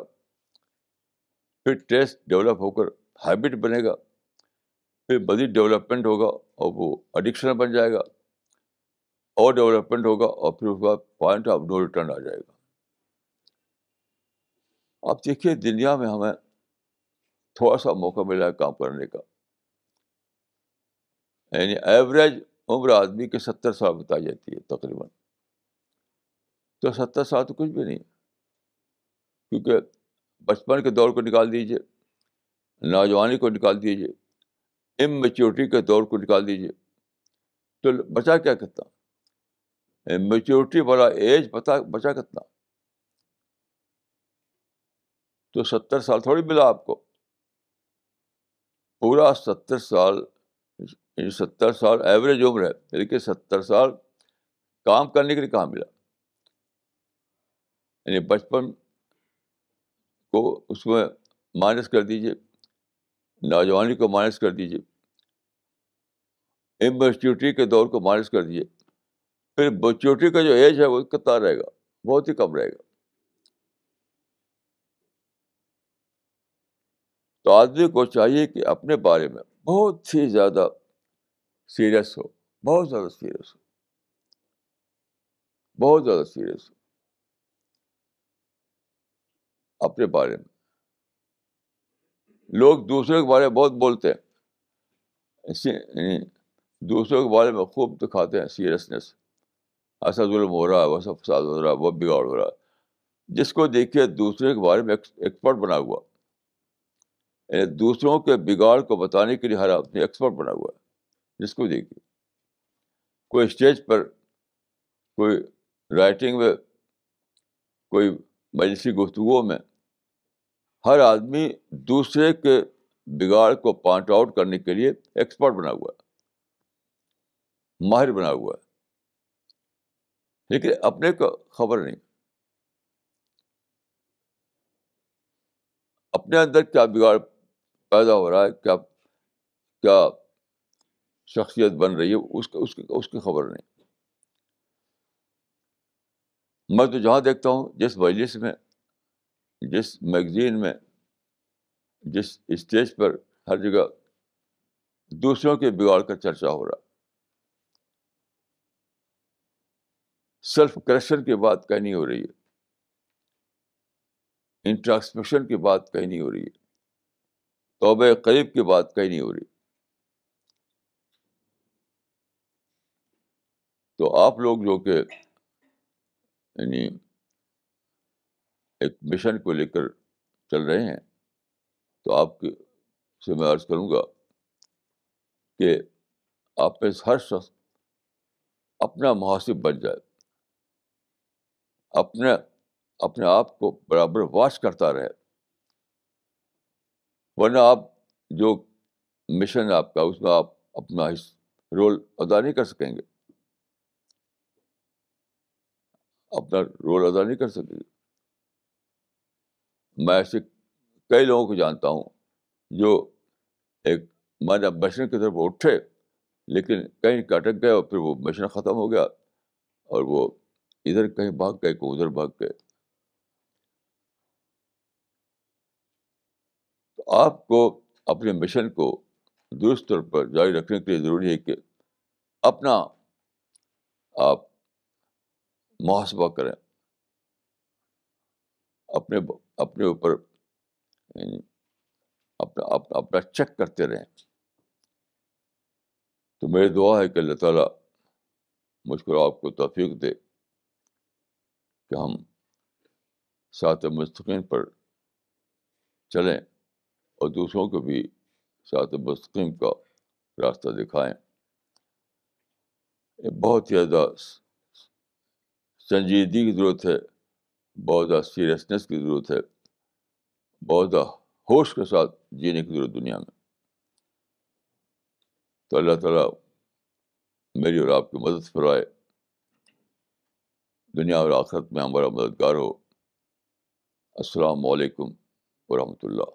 پھر ٹیسٹ ڈیولپ ہو کر ہیبٹ بنے گا, پھر مزید ڈیولپمنٹ ہوگا اور وہ ایڈکشن بن جائے گا, اور ڈیولپمنٹ ہوگا, اور پھر اس کے بعد پوائنٹ آف نو ریٹرن آ جائے گا. آپ دیکھیے دنیا میں ہمیں تھوڑا سا موقع ملا ہے کام کرنے کا. یعنی ایوریج عمر آدمی کے 70 سال بتائی جاتی ہے تقریباً. تو 70 سال تو کچھ بھی نہیں, کیونکہ بچپن کے دور کو نکال دیجیے, نوجوانی کو نکال دیجیے, اممیچورٹی کے دور کو نکال دیجیے, تو بچا کیا کتنا؟ میچورٹی والا ایج بچا کتنا؟ تو 70 سال تھوڑی ملا آپ کو. پورا 70 سال, 70 سال ایوریج عمر ہے, لیکن 70 سال کام کرنے کے لیے کہاں ملا. یعنی بچپن کو اس میں مائنس کر دیجیے, نوجوانی کو مائنس کر دیجیے, اممیچورٹی کے دور کو مائنس کر دیجیے, پھر میچورٹی کا جو ایج ہے وہ کتنا رہے گا؟ بہت ہی کم رہے گا. تو آدمی کو چاہیے کہ اپنے بارے میں بہت ہی زیادہ سیریس ہو, بہت زیادہ سیریس ہو, بہت زیادہ سیریس ہو اپنے بارے میں. لوگ دوسروں کے بارے میں بہت بولتے ہیں, دوسروں کے بارے میں خوب دکھاتے ہیں سیریسنیس, ایسا ظلم ہو رہا ہے, ویسا فساد ہو رہا ہے, وہ بگاڑ ہو رہا ہے. جس کو دیکھیے دوسرے کے بارے میں ایکسپرٹ بنا ہوا, یعنی دوسروں کے بگاڑ کو بتانے کے لیے ہر آدمی ایکسپرٹ بنا ہوا ہے. جس کو دیکھیے, کوئی اسٹیج پر, کوئی رائٹنگ میں, کوئی مجلسی گفتگو میں, ہر آدمی دوسرے کے بگاڑ کو پوائنٹ آؤٹ کرنے کے لیے ایکسپرٹ بنا ہوا ہے, ماہر بنا ہوا ہے, لیکن اپنے کو خبر نہیں اپنے اندر کیا بگاڑ پیدا ہو رہا ہے, کیا کیا شخصیت بن رہی ہے, اس کی خبر نہیں. میں تو جہاں دیکھتا ہوں, جس مجلس میں, جس میگزین میں, جس اسٹیج پر, ہر جگہ دوسروں کے بگاڑ کا چرچا ہو رہا. سیلف کریکشن کی بات کہیں نہیں ہو رہی ہے, انٹراسپیکشن کی بات کہیں نہیں ہو رہی ہے, توبہ قریب کی بات کہیں نہیں ہو رہی. تو آپ لوگ جو کہ یعنی ایک مشن کو لے کر چل رہے ہیں, تو آپ سے میں عرض کروں گا کہ آپ میں ہر شخص اپنا محاسب بن جائے, اپنے آپ کو برابر واچ کرتا رہے, ورنہ آپ جو مشن ہے آپ کا, اس میں آپ اپنا رول ادا نہیں کر سکیں گے, اپنا رول ادا نہیں کر سکیں گے. میں ایسے کئی لوگوں کو جانتا ہوں جو ایک مانا مشن کی طرف اٹھے, لیکن کہیں اٹک گئے, اور پھر وہ مشن ختم ہو گیا, اور وہ ادھر کہیں بھاگ گئے, کو ادھر بھاگ گئے. تو آپ کو اپنے مشن کو درست طور پر جاری رکھنے کے لیے ضروری ہے کہ اپنا آپ محاسبہ کریں, اپنے اپنے اوپر یعنی اپنا چیک کرتے رہیں. تو میری دعا ہے کہ اللہ تعالیٰ مجھ کو آپ کو توفیق دے کہ ہم صراط مستقیم پر چلیں اور دوسروں کو بھی صراط مستقیم کا راستہ دکھائیں. یہ بہت زیادہ سنجیدگی کی ضرورت ہے, بہت زیادہ سیریسنس کی ضرورت ہے, بہت زیادہ ہوش کے ساتھ جینے کی ضرورت دنیا میں. تو اللہ تعالیٰ میری اور آپ کی مدد فرمائے, دنیا اور آخرت میں ہمارا مددگار ہو. السلام علیکم ورحمۃ اللہ.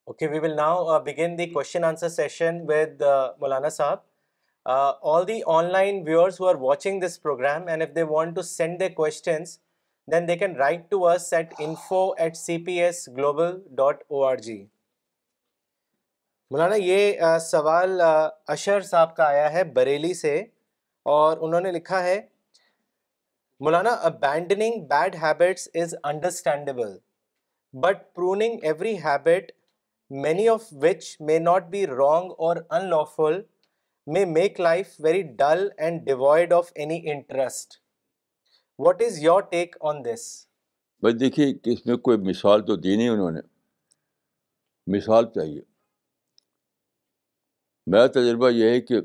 Okay, we will now begin the question answer session with Maulana Sahab. All the online viewers who are watching this program, and if they want to send their questions, then they can write to us at info@cpsglobal.org. مولانا یہ سوال اشر صاحب کا آیا ہے بریلی سے, اور انہوں نے لکھا ہے, مولانا abandoning bad habits is understandable, but pruning every habit, many of which may not be wrong or unlawful, may make life very dull and devoid of any interest. What is your take on this? بس دیکھیے کہ اس میں کوئی مثال تو دی نہیں انہوں نے, مثال چاہیے. میرا تجربہ یہ ہے کہ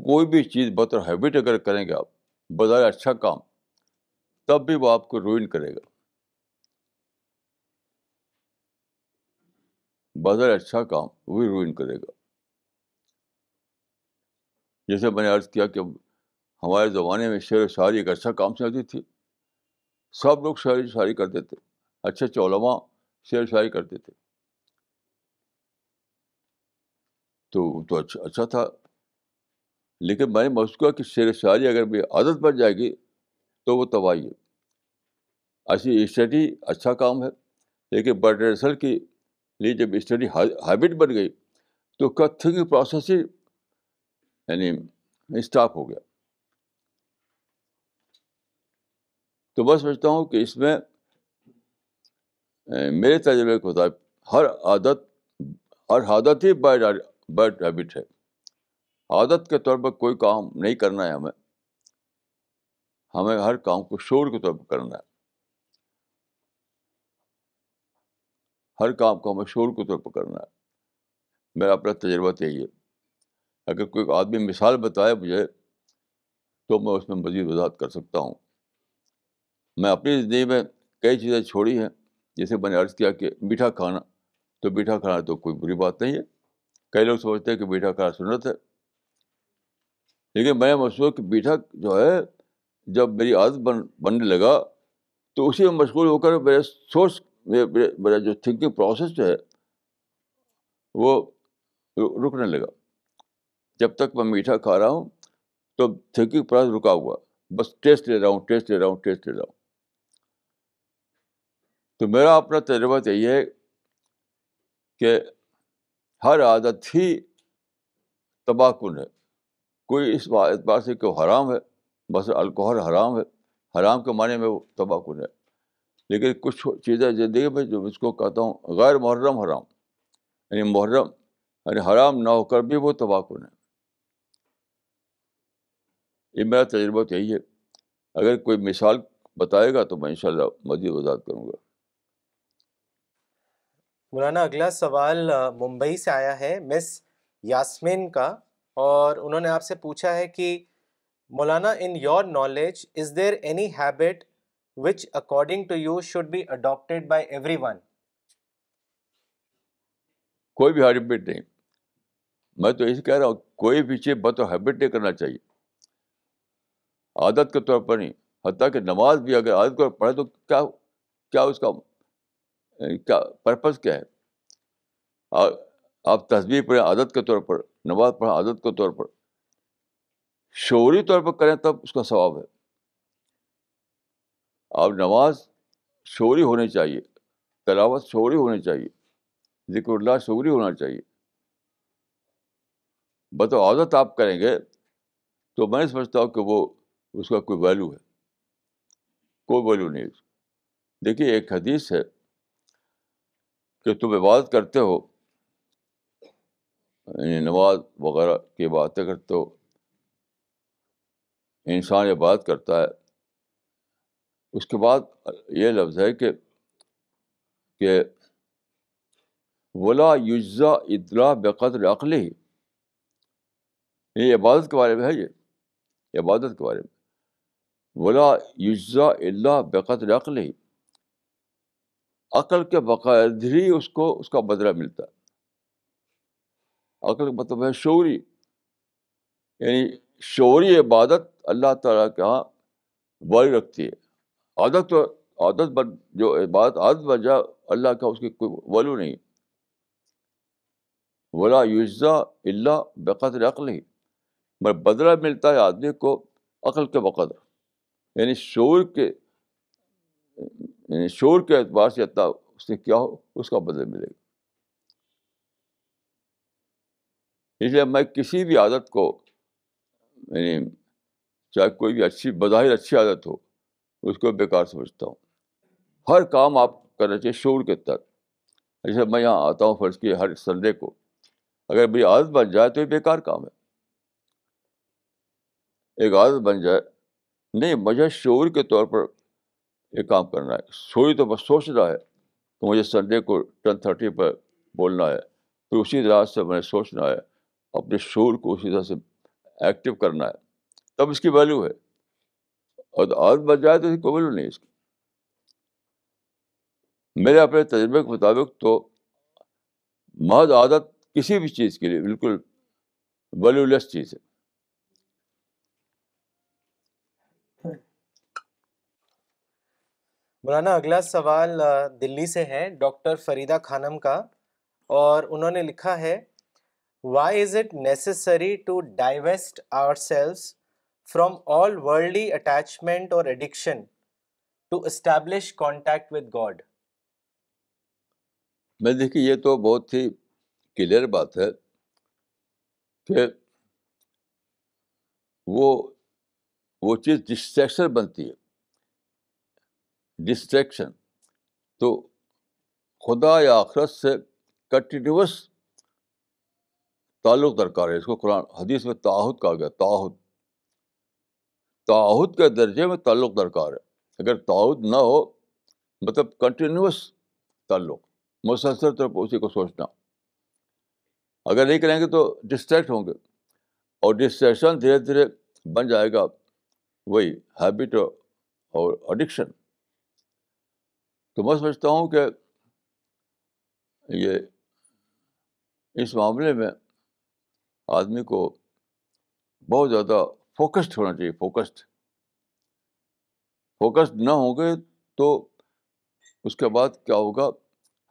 کوئی بھی چیز بطور ہیبٹ اگر کریں گے آپ, بظاہر اچھا کام, تب بھی وہ آپ کو روئن کرے گا. بظاہر اچھا کام وہ بھی روئن کرے گا. جیسے میں نے عرض کیا کہ ہمارے زمانے میں شعر و شاعری ایک اچھا کام سمجھتی تھی. سب لوگ شعر و شاعری کرتے تھے, اچھے اچھے علماء شعر و شاعری کرتے تھے, تو اچھا تھا. لیکن میں نے محسوس کیا کہ شعر و شاعری اگر بھی عادت بن جائے گی تو وہ تباہی ہے. ایسی اسٹڈی اچھا کام ہے, لیکن برڈ ریسل کے لیے جب اسٹڈی ہیبٹ بن گئی تو کا تھنکنگ پروسیس ہی یعنی اسٹاپ ہو گیا. تو میں سمجھتا ہوں کہ اس میں میرے تجربے کے مطابق ہر عادت ہی بیڈ ہیبٹ ہے. عادت کے طور پر کوئی کام نہیں کرنا ہے ہمیں ہر کام کو شعور کے طور پر کرنا ہے. ہر کام کو ہمیں شعور کے طور پر کرنا ہے. میرا اپنا تجربہ یہی ہے. اگر کوئی آدمی مثال بتائے مجھے تو میں اس میں مزید وضاحت کر سکتا ہوں. میں اپنی زندگی میں کئی چیزیں چھوڑی ہیں. جیسے میں نے عرض کیا کہ میٹھا کھانا تو کوئی بری بات نہیں ہے. کئی لوگ سمجھتے ہیں کہ میٹھا کھانا سنت ہے, لیکن میں محسوس کہ میٹھا جو ہے جب میری عادت بننے لگا تو اسی میں مشغول ہو کر میرا جو تھنکنگ پروسیس جو ہے وہ رکنے لگا. جب تک میں میٹھا کھا رہا ہوں تو تھنکنگ پروسیس رکا ہوا, بس ٹیسٹ لے رہا ہوں. تو میرا اپنا تجربہ یہی ہے کہ ہر عادت ہی تباہ کن ہے. کوئی اس اعتبار سے کہ حرام ہے, بس الکحل حرام ہے, حرام کے معنی میں وہ تباہ کن ہے. لیکن کچھ چیزیں زندگی میں جو اس کو کہتا ہوں غیر محرم حرام, یعنی حرام نہ ہو کر بھی وہ تباہ کن ہے. یہ میرا تجربہ یہی ہے. اگر کوئی مثال بتائے گا تو میں انشاءاللہ مزید وضاحت کروں گا. مولانا اگلا سوال ممبئی سے آیا ہے مس یاسمین کا, اور انہوں نے آپ سے پوچھا ہے کہ مولانا in your knowledge is there any habit which according to you should be adopted by everyone? کوئی بھی ہیبٹ نہیں. میں تو اسے کہہ رہا ہوں کوئی بھی چیز بطور ہیبٹ نہیں کرنا چاہیے, عادت کے طور پر نہیں. حتیٰ کہ نماز بھی اگر عادت کو پڑھے تو کیا اس کا کیا پرپز کیا ہے؟ آپ تسبیح پڑھیں عادت کے طور پر, نماز پڑھیں عادت کے طور پر, شعوری طور پر کریں تب اس کا ثواب ہے. آپ نماز شعوری ہونی چاہیے تلاوت شعوری ہونی چاہیے، ذکر اللہ شعوری ہونا چاہیے. بطور عادت آپ کریں گے تو میں نہیں سمجھتا ہوں کہ وہ اس کا کوئی ویلیو ہے. کوئی ویلیو نہیں. دیکھیے ایک حدیث ہے کہ تم عبادت کرتے ہو، یعنی نماز وغیرہ کی باتیں کرتے ہو، انسان عبادت کرتا ہے، اس کے بعد یہ لفظ ہے کہ ولا یجزا الا بقدر عقلہ. یہ عبادت کے بارے میں ہے، یہ عبادت کے بارے میں. ولا یجزا الا بقدر عقلہ، عقل کے بقدر ہی اس کو اس کا بدلہ ملتا ہے. عقل کا مطلب ہے شعوری، یعنی شعوری عبادت اللہ تعالیٰ کے ہاں واری رکھتی ہے. عادت جو عبادت عادت بن جائے اللہ کا، اس کی کوئی ویلیو نہیں. ولا یجزا الا بقدر عقلہ، مگر بدلہ ملتا ہے آدمی کو عقل کے بقدر، یعنی شعور کے اعتبار سے اتنا اس نے کیا ہو اس کا بدلہ ملے گا. اس لیے میں کسی بھی عادت کو، یعنی چاہے کوئی بھی بظاہر اچھی عادت ہو، اس کو بیکار سمجھتا ہوں. ہر کام آپ کرنا چاہیے شعور کے تحت. جیسے میں یہاں آتا ہوں فرض کی ہر سنڈے کو، اگر میری عادت بن جائے تو یہ بیکار کام ہے. ایک عادت بن جائے نہیں، مجھے شعور کے طور پر یہ کام کرنا ہے. شعوری تو بس سوچنا ہے کہ مجھے سنڈے کو 10:30 پر بولنا ہے، پھر اسی طرح سے میں نے سوچنا ہے، اپنے شعور کو اسی طرح سے ایکٹیو کرنا ہے، تب اس کی ویلیو ہے. اور عادت بن جائے تو اس کی کوئی ویلیو نہیں. اس کی میرے اپنے تجربے کے مطابق تو محض عادت کسی بھی چیز کے لیے بالکل ویلیو لیس چیز ہے. مولانا اگلا سوال دلی سے ہے ڈاکٹر فریدہ خانم کا، اور انہوں نے لکھا ہے Why is it necessary to divest ourselves from all worldly attachment or addiction to establish contact with God? میں دیکھیے یہ تو بہت ہی کلیئر بات ہے کہ وہ چیز ڈسٹریکشن بنتی ہے. ڈسٹریکشن تو خدا یا آخرت سے کنٹینیوس تعلق درکار ہے. اس کو قرآن حدیث میں تعہد کہا گیا. تعہد کے درجے میں تعلق درکار ہے. اگر تعہد نہ ہو مطلب کنٹینیوس تعلق، مسلسل طور پر اسی کو سوچنا. اگر نہیں کریں گے تو ڈسٹریکٹ ہوں گے، اور ڈسٹریکشن دھیرے دھیرے بن جائے گا وہی ہیبٹ اور ایڈکشن. تو میں سمجھتا ہوں کہ یہ اس معاملے میں آدمی کو بہت زیادہ فوکسڈ ہونا چاہیے. فوکسڈ نہ ہوں گے تو اس کے بعد کیا ہوگا،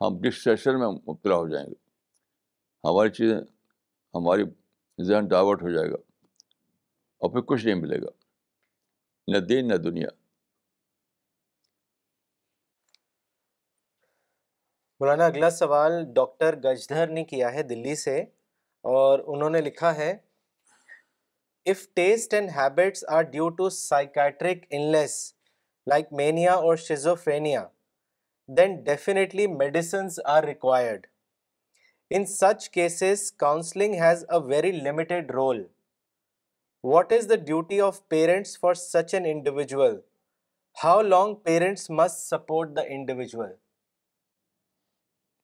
ہم ڈسٹریکشن میں مبتلا ہو جائیں گے. ہماری ذہن ڈائیورٹ ہو جائے گا، اور پھر کچھ نہیں ملے گا، نہ دین نہ دنیا. مولانا اگلا سوال ڈاکٹر گجدھر نے کیا ہے دلی سے، اور انہوں نے لکھا ہے If taste and habits are due to psychiatric illness like mania or schizophrenia, then definitely medicines are required. In such cases, counseling has a very limited role. What is the duty of parents for such an individual? How long parents must support the individual?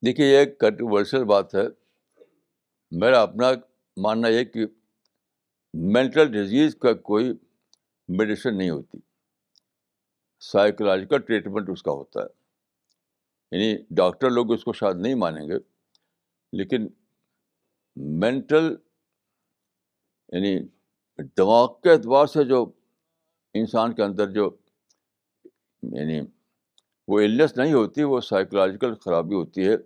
دیکھیے یہ ایک کنٹروورشل بات ہے. میرا اپنا ماننا یہ کہ مینٹل ڈیزیز کا کوئی میڈیسن نہیں ہوتی، سائیکولوجیکل ٹریٹمنٹ اس کا ہوتا ہے. یعنی ڈاکٹر لوگ اس کو شاید نہیں مانیں گے، لیکن مینٹل یعنی دماغ کے اعتبار سے جو انسان کے اندر جو یعنی وہ النس نہیں ہوتی، وہ سائیکولوجیکل خرابی ہوتی ہے.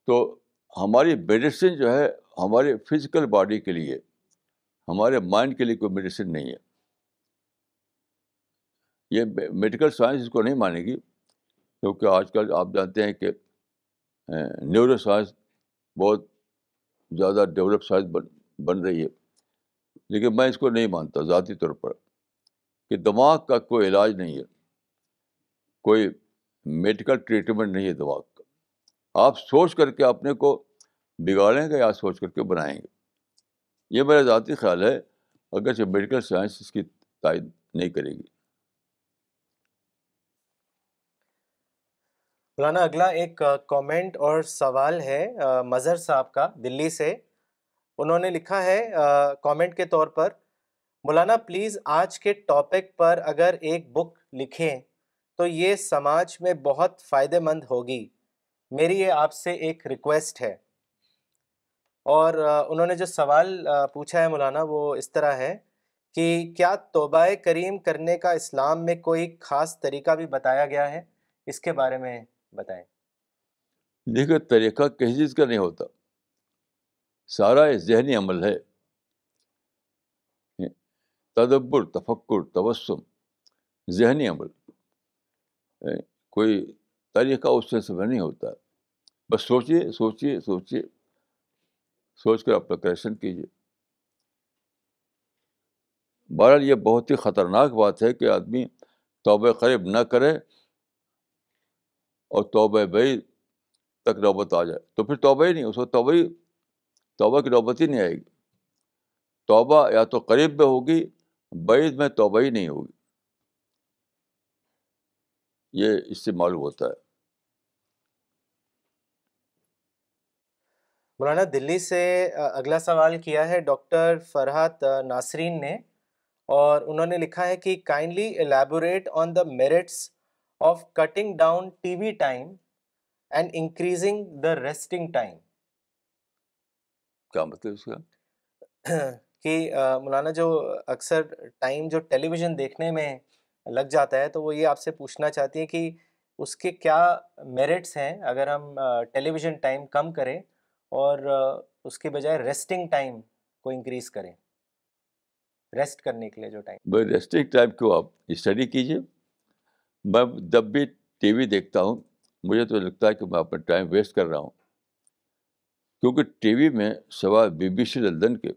تو ہماری میڈیسن جو ہے ہمارے فزیکل باڈی کے لیے، ہمارے مائنڈ کے لیے کوئی میڈیسن نہیں ہے. یہ میڈیکل سائنس اس کو نہیں مانے گی. کیونکہ آج کل آپ جانتے ہیں کہ نیورو سائنس بہت زیادہ ڈیولپ سائنس بن رہی ہے، لیکن میں اس کو نہیں مانتا ذاتی طور پر کہ دماغ کا کوئی علاج نہیں ہے، کوئی میڈیکل ٹریٹمنٹ نہیں ہے دماغ کا. آپ سوچ کر کے اپنے کو بگاڑیں گے یا سوچ کر کے بنائیں گے، یہ میرا ذاتی خیال ہے، اگرچہ میڈیکل سائنس اس کی تائید نہیں کرے گی. مولانا اگلا ایک کامنٹ اور سوال ہے مظہر صاحب کا دلی سے. انہوں نے لکھا ہے کامنٹ کے طور پر، مولانا پلیز آج کے ٹاپک پر اگر ایک بک لکھیں تو یہ سماج میں بہت فائدہ مند ہوگی. میری یہ آپ سے ایک ریکویسٹ ہے. اور انہوں نے جو سوال پوچھا ہے مولانا وہ اس طرح ہے کہ کیا توبہ کریم کرنے کا اسلام میں کوئی خاص طریقہ بھی بتایا گیا ہے؟ اس کے بارے میں بتائیں. دیکھیے، طریقہ کسی چیز کا نہیں ہوتا، سارا ایک ذہنی عمل ہے. تدبر، تفکر، تبسم، ذہنی عمل. کوئی طریقہ اس سے سمجھ نہیں ہوتا. بس سوچیے سوچیے سوچیے، سوچ کر اپنا کریکشن کیجیے. بہرحال یہ بہت ہی خطرناک بات ہے کہ آدمی توبہ قریب نہ کرے اور توبہ بعید تک نوبت آ جائے تو پھر توبہ ہی نہیں، اس کو توبہ کی نوبت ہی نہیں آئے گی. توبہ یا تو قریب میں ہوگی، بعید میں توبہ ہی نہیں ہوگی. یہ اس سے معلوم ہوتا ہے. مولانا دلی سے اگلا سوال کیا ہے ڈاکٹر فرحت ناصرین نے، اور انہوں نے لکھا ہے کہ kindly elaborate on the merits of cutting down T V time and increasing the resting time. کیا مطلب اس کا؟ کہ مولانا جو اکثر ٹائم جو ٹیلی ویژن دیکھنے میں لگ جاتا ہے تو وہ یہ آپ سے پوچھنا چاہتی ہیں کہ اس کے کیا میرٹس ہیں اگر ہم ٹیلی ویژن ٹائم کم کریں اور اس کے بجائے ریسٹنگ ٹائم کو انکریز کریں، ریسٹ کرنے کے لیے جو ٹائم. بھائی ریسٹنگ ٹائم کو آپ اسٹڈی کیجیے. میں جب بھی ٹی وی دیکھتا ہوں مجھے تو لگتا ہے کہ میں اپنا ٹائم ویسٹ کر رہا ہوں، کیونکہ ٹی وی میں سوائے BBC لندن کے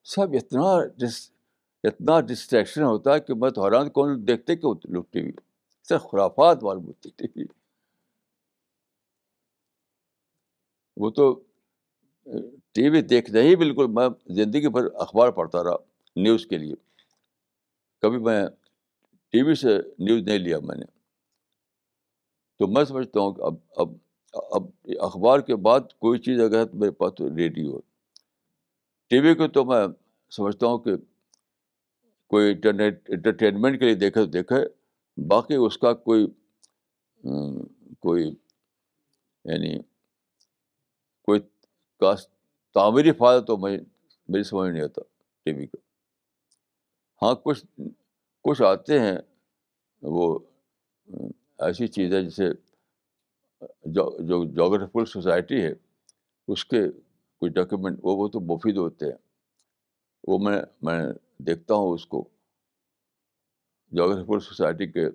سب اتنا ڈسٹریکشن ہوتا ہے کہ میں تو حیران کون دیکھتے کیوں لوگ ٹی وی. سر خرافات معلوم ہوتی ٹی وی. وہ تو ٹی وی دیکھنا ہی بالکل، میں زندگی بھر اخبار پڑھتا رہا نیوز کے لیے، کبھی میں ٹی وی سے نیوز نہیں لیا میں نے. تو میں سمجھتا ہوں کہ اب اخبار کے بعد کوئی چیز اگر ہے تو میرے پاس تو ریڈیو. ٹی وی کو تو میں سمجھتا ہوں کہ کوئی انٹرٹینمنٹ کے لیے دیکھے تو دیکھے، باقی اس کا کوئی یعنی کوئی تعمیری فائدہ تو میری سمجھ نہیں آتا ٹی وی کا. ہاں کچھ آتے ہیں وہ ایسی چیز ہے جیسے جو جغرافیکل سوسائٹی ہے اس کے کچھ ڈاکیومنٹ وہ تو مفید ہوتے ہیں، وہ میں دیکھتا ہوں اس کو، جغرافیکل سوسائٹی کے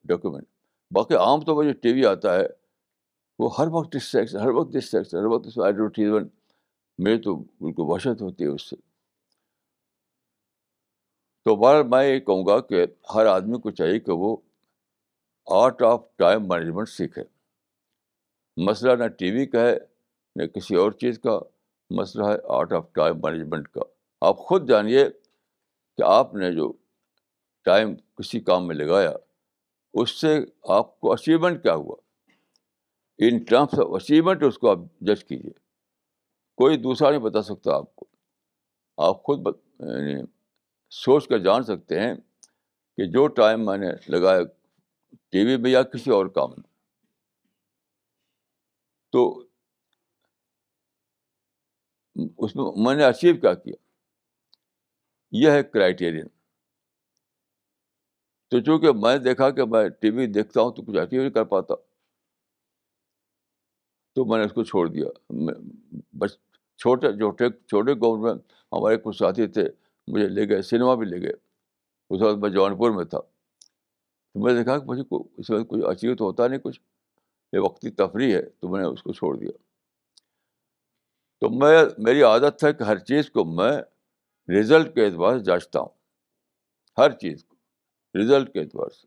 ڈاکیومنٹ. باقی عام طور پر جو ٹی وی آتا ہے وہ ہر وقت ڈسٹریکشن ایڈورٹیزمنٹ، میری تو بالکل وحشت ہوتی ہے اس سے. تو بہرحال میں یہ کہوں گا کہ ہر آدمی کو چاہیے کہ وہ آرٹ آف ٹائم مینجمنٹ سیکھے. مسئلہ نہ ٹی وی کا ہے نہ کسی اور چیز کا، مسئلہ ہے آرٹ آف ٹائم مینجمنٹ کا. آپ خود جانیے کہ آپ نے جو ٹائم کسی کام میں لگایا اس سے آپ کو اچیومنٹ کیا ہوا، ان ٹرمس آف اچیومنٹ اس کو آپ جج کیجیے. کوئی دوسرا نہیں بتا سکتا آپ کو. آپ خود یعنی سوچ کر جان سکتے ہیں کہ جو ٹائم میں نے لگایا ٹی وی میں یا کسی اور کام میں تو اس میں نے اچیو کیا کیا، یہ ہے کرائٹیرین. تو چونکہ میں دیکھا کہ میں ٹی وی دیکھتا ہوں تو کچھ اچیو نہیں کر پاتا تو میں نے اس کو چھوڑ دیا. بس چھوٹے گاؤں میں ہمارے کچھ ساتھی تھے، مجھے لے گئے سنیما بھی لے گئے. اس وقت میں جونپور میں تھا تو میں نے دیکھا کہ مجھے اس میں کچھ اچیو تو ہوتا نہیں کچھ، یہ وقتی تفریح ہے، تو میں نے اس کو چھوڑ دیا. تو میری عادت ہے کہ ہر چیز کو میں رزلٹ کے اعتبار سے جانچتا ہوں، ہر چیز کو رزلٹ کے اعتبار سے.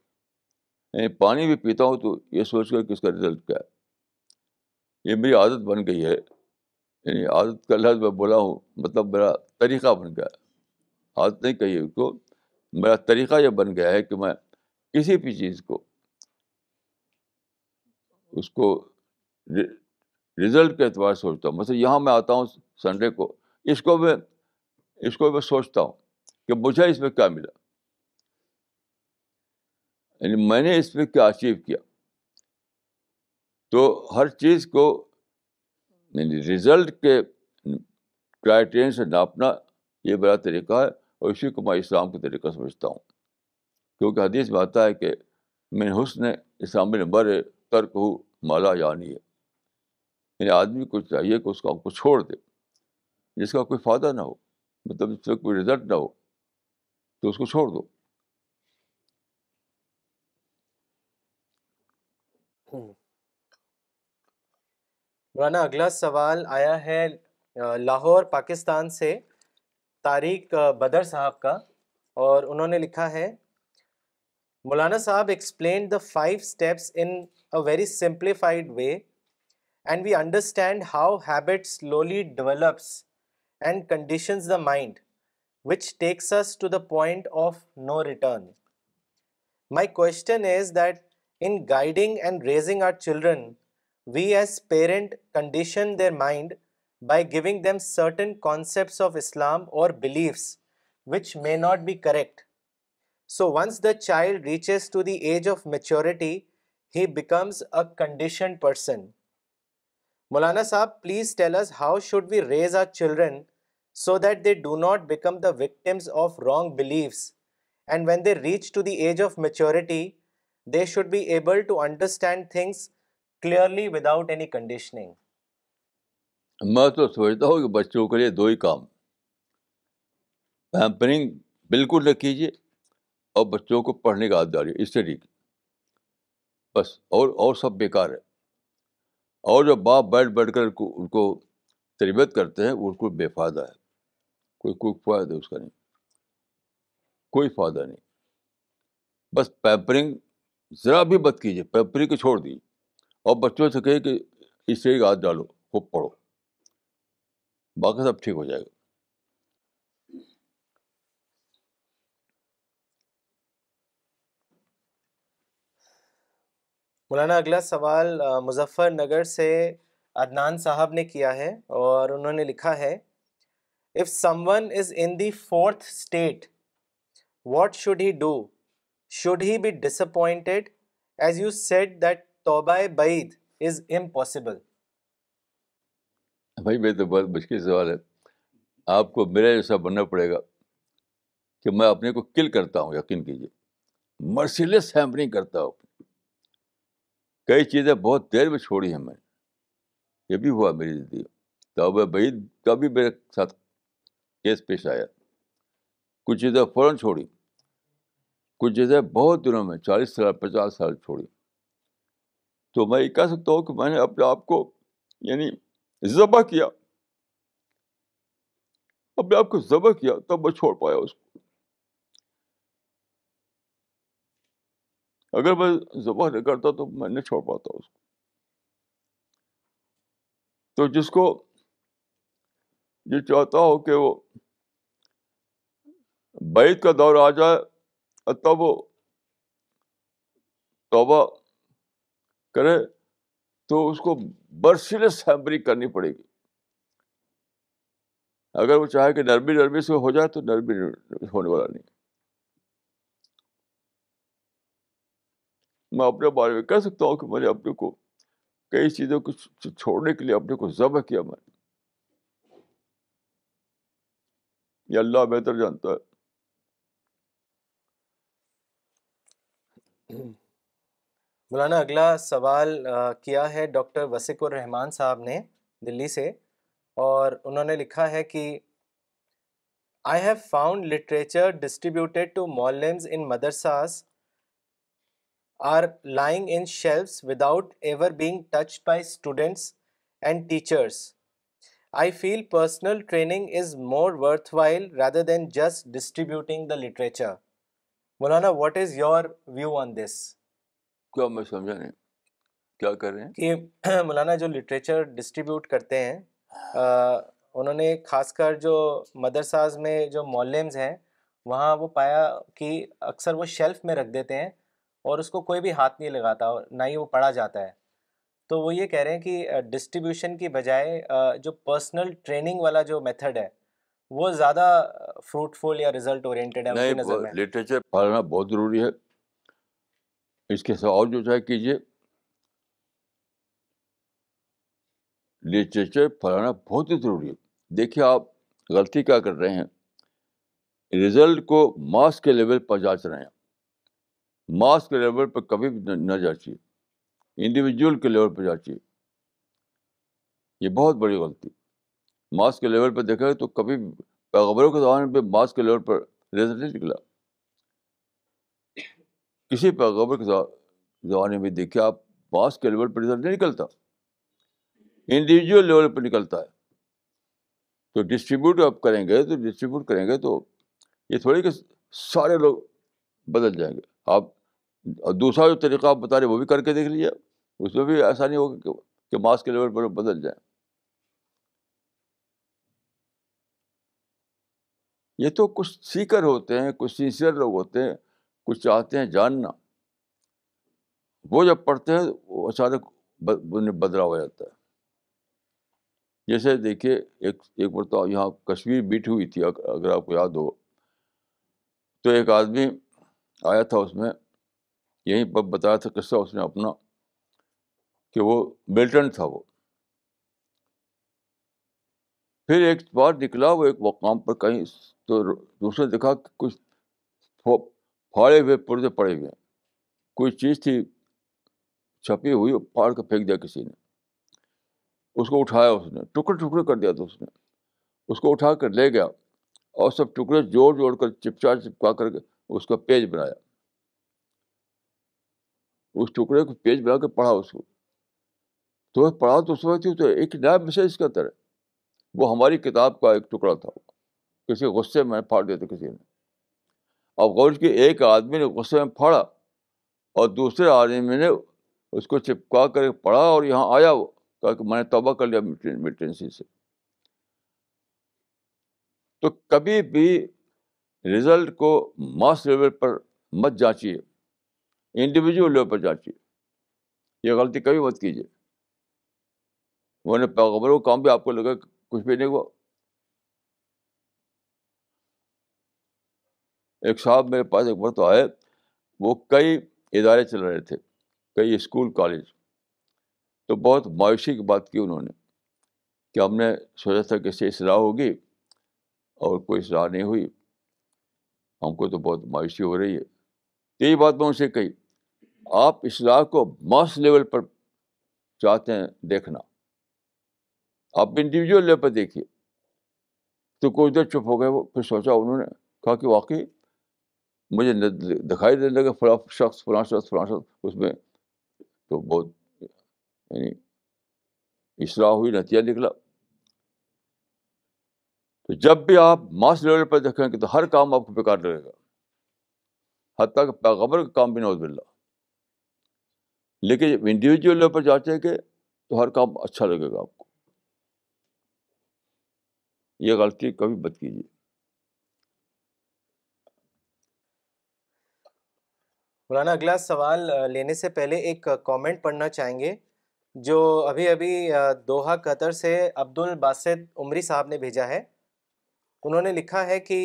یعنی پانی بھی پیتا ہوں تو یہ سوچ کر کہ اس کا رزلٹ کیا ہے. یہ میری عادت بن گئی ہے. یعنی عادت کا لفظ میں بولا ہوں، مطلب میرا طریقہ بن گیا ہے. عادت نہیں کہیے اس کو، میرا طریقہ یہ بن گیا ہے کہ میں کسی بھی چیز کو اس کو رزلٹ کے اعتبار سے سوچتا ہوں. مثلا یہاں میں آتا ہوں سنڈے کو، اس کو میں سوچتا ہوں کہ مجھے اس میں کیا ملا، یعنی میں نے اس میں کیا اچیو کیا. تو ہر چیز کو یعنی رزلٹ کے کرائٹیرین سے ناپنا یہ میرا طریقہ ہے، اور اسی کو میں اسلام کے طریقہ سمجھتا ہوں. کیونکہ حدیث میں آتا ہے کہ من حسن اسلام المرء ترکہ ما لا یعنی ہے. یعنی آدمی کو چاہیے کہ اس کام کو چھوڑ دے جس کا کوئی فائدہ نہ ہو، مطلب اس سے کوئی رزلٹ نہ ہو، تو اس کو چھوڑ دو. مولانا اگلا سوال آیا ہے لاہور پاکستان سے طارق بدر صاحب کا، اور انہوں نے لکھا ہے مولانا صاحب explained the 5 steps in a very simplified way, and we understand how habit slowly develops and conditions the mind, which takes us to the point of no return. My question is that in guiding and raising our children, we as parents condition their mind by giving them certain concepts of Islam or beliefs which may not be correct. So once the child reaches to the age of maturity, he becomes a conditioned person. Maulana Sahab, please tell us how should we raise our children so that they do not become the victims of wrong beliefs, and when they reach to the age of maturity, they should be able to understand things clearly without any conditioning. میں تو سمجھتا ہوں کہ بچوں کے لیے 2 ہی کام، پیمپرنگ بالکل نہ کیجیے اور بچوں کو پڑھنے کا عادت ڈالیے اسٹڈی کی، بس. اور سب بیکار ہے. اور جو باپ بیٹھ کر ان کو تربیت کرتے ہیں وہ ان کو بے فائدہ ہے. کوئی فائدہ اس کا نہیں، کوئی فائدہ نہیں. بس پیمپرنگ ذرا بھی مت کیجیے، پیمپرنگ کو چھوڑ دیجیے اور بچوں سے کہیے کہ اس طرح کی عادت ڈالو، خوب پڑھو، باقی سب ٹھیک ہو جائے گا. مولانا اگلا سوال مظفر نگر سے عدنان صاحب نے کیا ہے، اور انہوں نے لکھا ہے if someone is in the 4th state, what should he do? Should he be disappointed? As you said that Tawbah Baid is impossible. بھائی میں تو بہت مشکل سوال ہے. آپ کو میرے جیسا بننا پڑے گا کہ میں اپنے کو کل کرتا ہوں. یقین کیجیے مرسیلیس ہیمپرنگ کرتا ہوں. کئی چیزیں بہت دیر میں چھوڑی ہیں میں، یہ بھی ہوا میری زندگی. توبہ بعید کا بھی میرے ساتھ کیس پیش آیا. کچھ چیزیں فوراً چھوڑی، کچھ چیزیں بہت دنوں میں 40 سال 50 سال چھوڑی. تو میں یہ کہہ سکتا ہوں کہ میں نے اپنے آپ کو یعنی ذبح کیا، اپنے آپ کو ذبح کیا، تب میں چھوڑ پایا اس کو. اگر میں ذبح نہیں کرتا تو میں نہیں چھوڑ پاتا اس کو. تو جس کو یہ چاہتا ہو کہ وہ بعید کا دور آ جائے تب وہ توبہ کرے، تو اس کو مرسیلیس ہیمپرنگ کرنی پڑے گی. اگر وہ چاہے کہ نرمی سے ہو جائے تو نرمی ہونے والا نہیں. میں اپنے بارے میں کہہ سکتا ہوں کہ میں نے اپنے کو کئی چیزوں کو چھوڑنے کے لیے اپنے کو ذبح کیا. میں یہ اللہ بہتر جانتا ہے. مولانا اگلا سوال کیا ہے ڈاکٹر وسیق الرحمان صاحب نے دلی سے، اور انہوں نے لکھا ہے کہ I have found literature distributed to Muslims in madrasas are lying in shelves without ever being touched by students and teachers. I feel personal training is more worthwhile rather than just distributing the literature. Maulana, what is your view on this? کیا میں سمجھا نہیں, کیا کر رہے ہیں کہ مولانا جو لٹریچر ڈسٹریبیوٹ کرتے ہیں انہوں نے خاص کر جو مدرساز میں جو معلمز ہیں وہاں وہ پایا کہ اکثر وہ شیلف میں رکھ دیتے ہیں اور اس کو کوئی بھی ہاتھ نہیں لگاتا اور نہ ہی وہ پڑھا جاتا ہے. تو وہ یہ کہہ رہے ہیں کہ ڈسٹریبیوشن کی بجائے جو پرسنل ٹریننگ والا جو میتھڈ ہے وہ زیادہ فروٹفل یا ریزلٹ اورینٹیڈ ہے ان کی نظر میں. نہیں, لٹریچر پڑھنا بہت ضروری ہے. اس کے ساتھ اور جو چاہے کیجیے, لٹریچر پڑھانا بہت ہی ضروری ہے. دیکھیے آپ غلطی کیا کر رہے ہیں, رزلٹ کو ماس کے لیول پر جانچ رہے ہیں. ماس کے لیول پر کبھی بھی نہ جانچیے, انڈیویجول کے لیول پر جانچیے. یہ بہت بڑی غلطی. ماس کے لیول پر دیکھا تو کبھی پیغمبروں کے زمانے پہ ماس کے لیول پر رزلٹ نہیں نکلا. کسی پیغمبر کے زمانے میں دیکھیے آپ, ماس کے لیول پر رزلٹ نہیں نکلتا, انڈیویجول لیول پر نکلتا ہے. تو ڈسٹریبیوٹ آپ کریں گے تو یہ تھوڑی کہ سارے لوگ بدل جائیں گے. آپ دوسرا جو طریقہ آپ بتا رہے وہ بھی کر کے دیکھ لیجیے, اس میں بھی ایسا نہیں ہوگا کہ ماس کے لیول پر بدل جائیں. یہ تو کچھ سیکر ہوتے ہیں, کچھ سینسیئر لوگ ہوتے ہیں, کچھ چاہتے ہیں جاننا. وہ جب پڑھتے ہیں وہ اچانک بدلا ہو جاتا ہے. جیسے دیکھیے ایک مرتبہ یہاں کشمیر میٹ ہوئی تھی, اگر آپ کو یاد ہو, تو ایک آدمی آیا تھا, اس میں یہیں پر بتایا تھا قصہ اس نے اپنا, کہ وہ ملٹنٹ تھا. وہ پھر ایک بار نکلا وہ ایک مقام پر کہیں, تو دوسرے دیکھا کہ کچھ پھاڑے ہوئے پردے پڑے ہوئے ہیں, کوئی چیز تھی چھپی ہوئی, پھاڑ کے پھینک دیا کسی نے. اس کو اٹھایا, اس نے ٹکڑے کر دیا. تو اس کو اٹھا کر لے گیا اور سب ٹکڑے جوڑ کر چپکا کر کے اس کا پیج بنایا. اس ٹکڑے کو پیج بنا کے پڑھا اس کو. تو پڑھا تو سمجھتی تو ایک نیا میسج کا طرح, وہ ہماری کتاب کا ایک ٹکڑا تھا, کسی غصے میں پھاڑ دیا تھا کسی نے. اب غور کی, ایک آدمی نے غصے میں پھاڑا اور دوسرے آدمی نے اس کو چپکا کر پڑھا, اور یہاں آیا وہ کہا کہ میں نے توبہ کر لیا ملٹنسی سے. تو کبھی بھی رزلٹ کو ماس لیول پر مت جانچیے, انڈیویجول لیول پر جانچیے. یہ غلطی کبھی مت کیجیے, ورنہ پیغمبروں کا کام بھی آپ کو لگا کہ کچھ بھی نہیں ہوا. ایک صاحب میرے پاس ایک وقت آئے, وہ کئی ادارے چل رہے تھے, کئی اسکول کالج. تو بہت مایوسی کی بات کی انہوں نے, کہ ہم نے سوچا تھا کہ اس سے اصلاح ہوگی اور کوئی اصلاح نہیں ہوئی, ہم کو تو بہت مایوسی ہو رہی ہے. تو یہی بات میں ان سے کہی, آپ اصلاح کو ماس لیول پر چاہتے ہیں دیکھنا, آپ انڈیویجول لیول پر دیکھیے. تو کچھ دیر چپ ہو گئے وہ, پھر سوچا انہوں نے, کہا کہ واقعی مجھے دکھائی دینے لگا فلاں شخص اس میں تو بہت یعنی اصلاح ہوئی, نتیجہ نکلا. تو جب بھی آپ ماس لیول پر دیکھیں گے تو ہر کام آپ کو بیکار لگے گا, حتیٰ کہ پیغمبر کا کام بھی نعوذ باللہ. لیکن جب انڈیویجول لیول پر جانچیں گے تو ہر کام اچھا لگے گا آپ کو. یہ غلطی کبھی مت کیجیے. مولانا اگلا سوال لینے سے پہلے ایک کامنٹ پڑھنا چاہیں گے جو ابھی دوحہ قطر سے عبد الباسط عمری صاحب نے بھیجا ہے. انہوں نے لکھا ہے کہ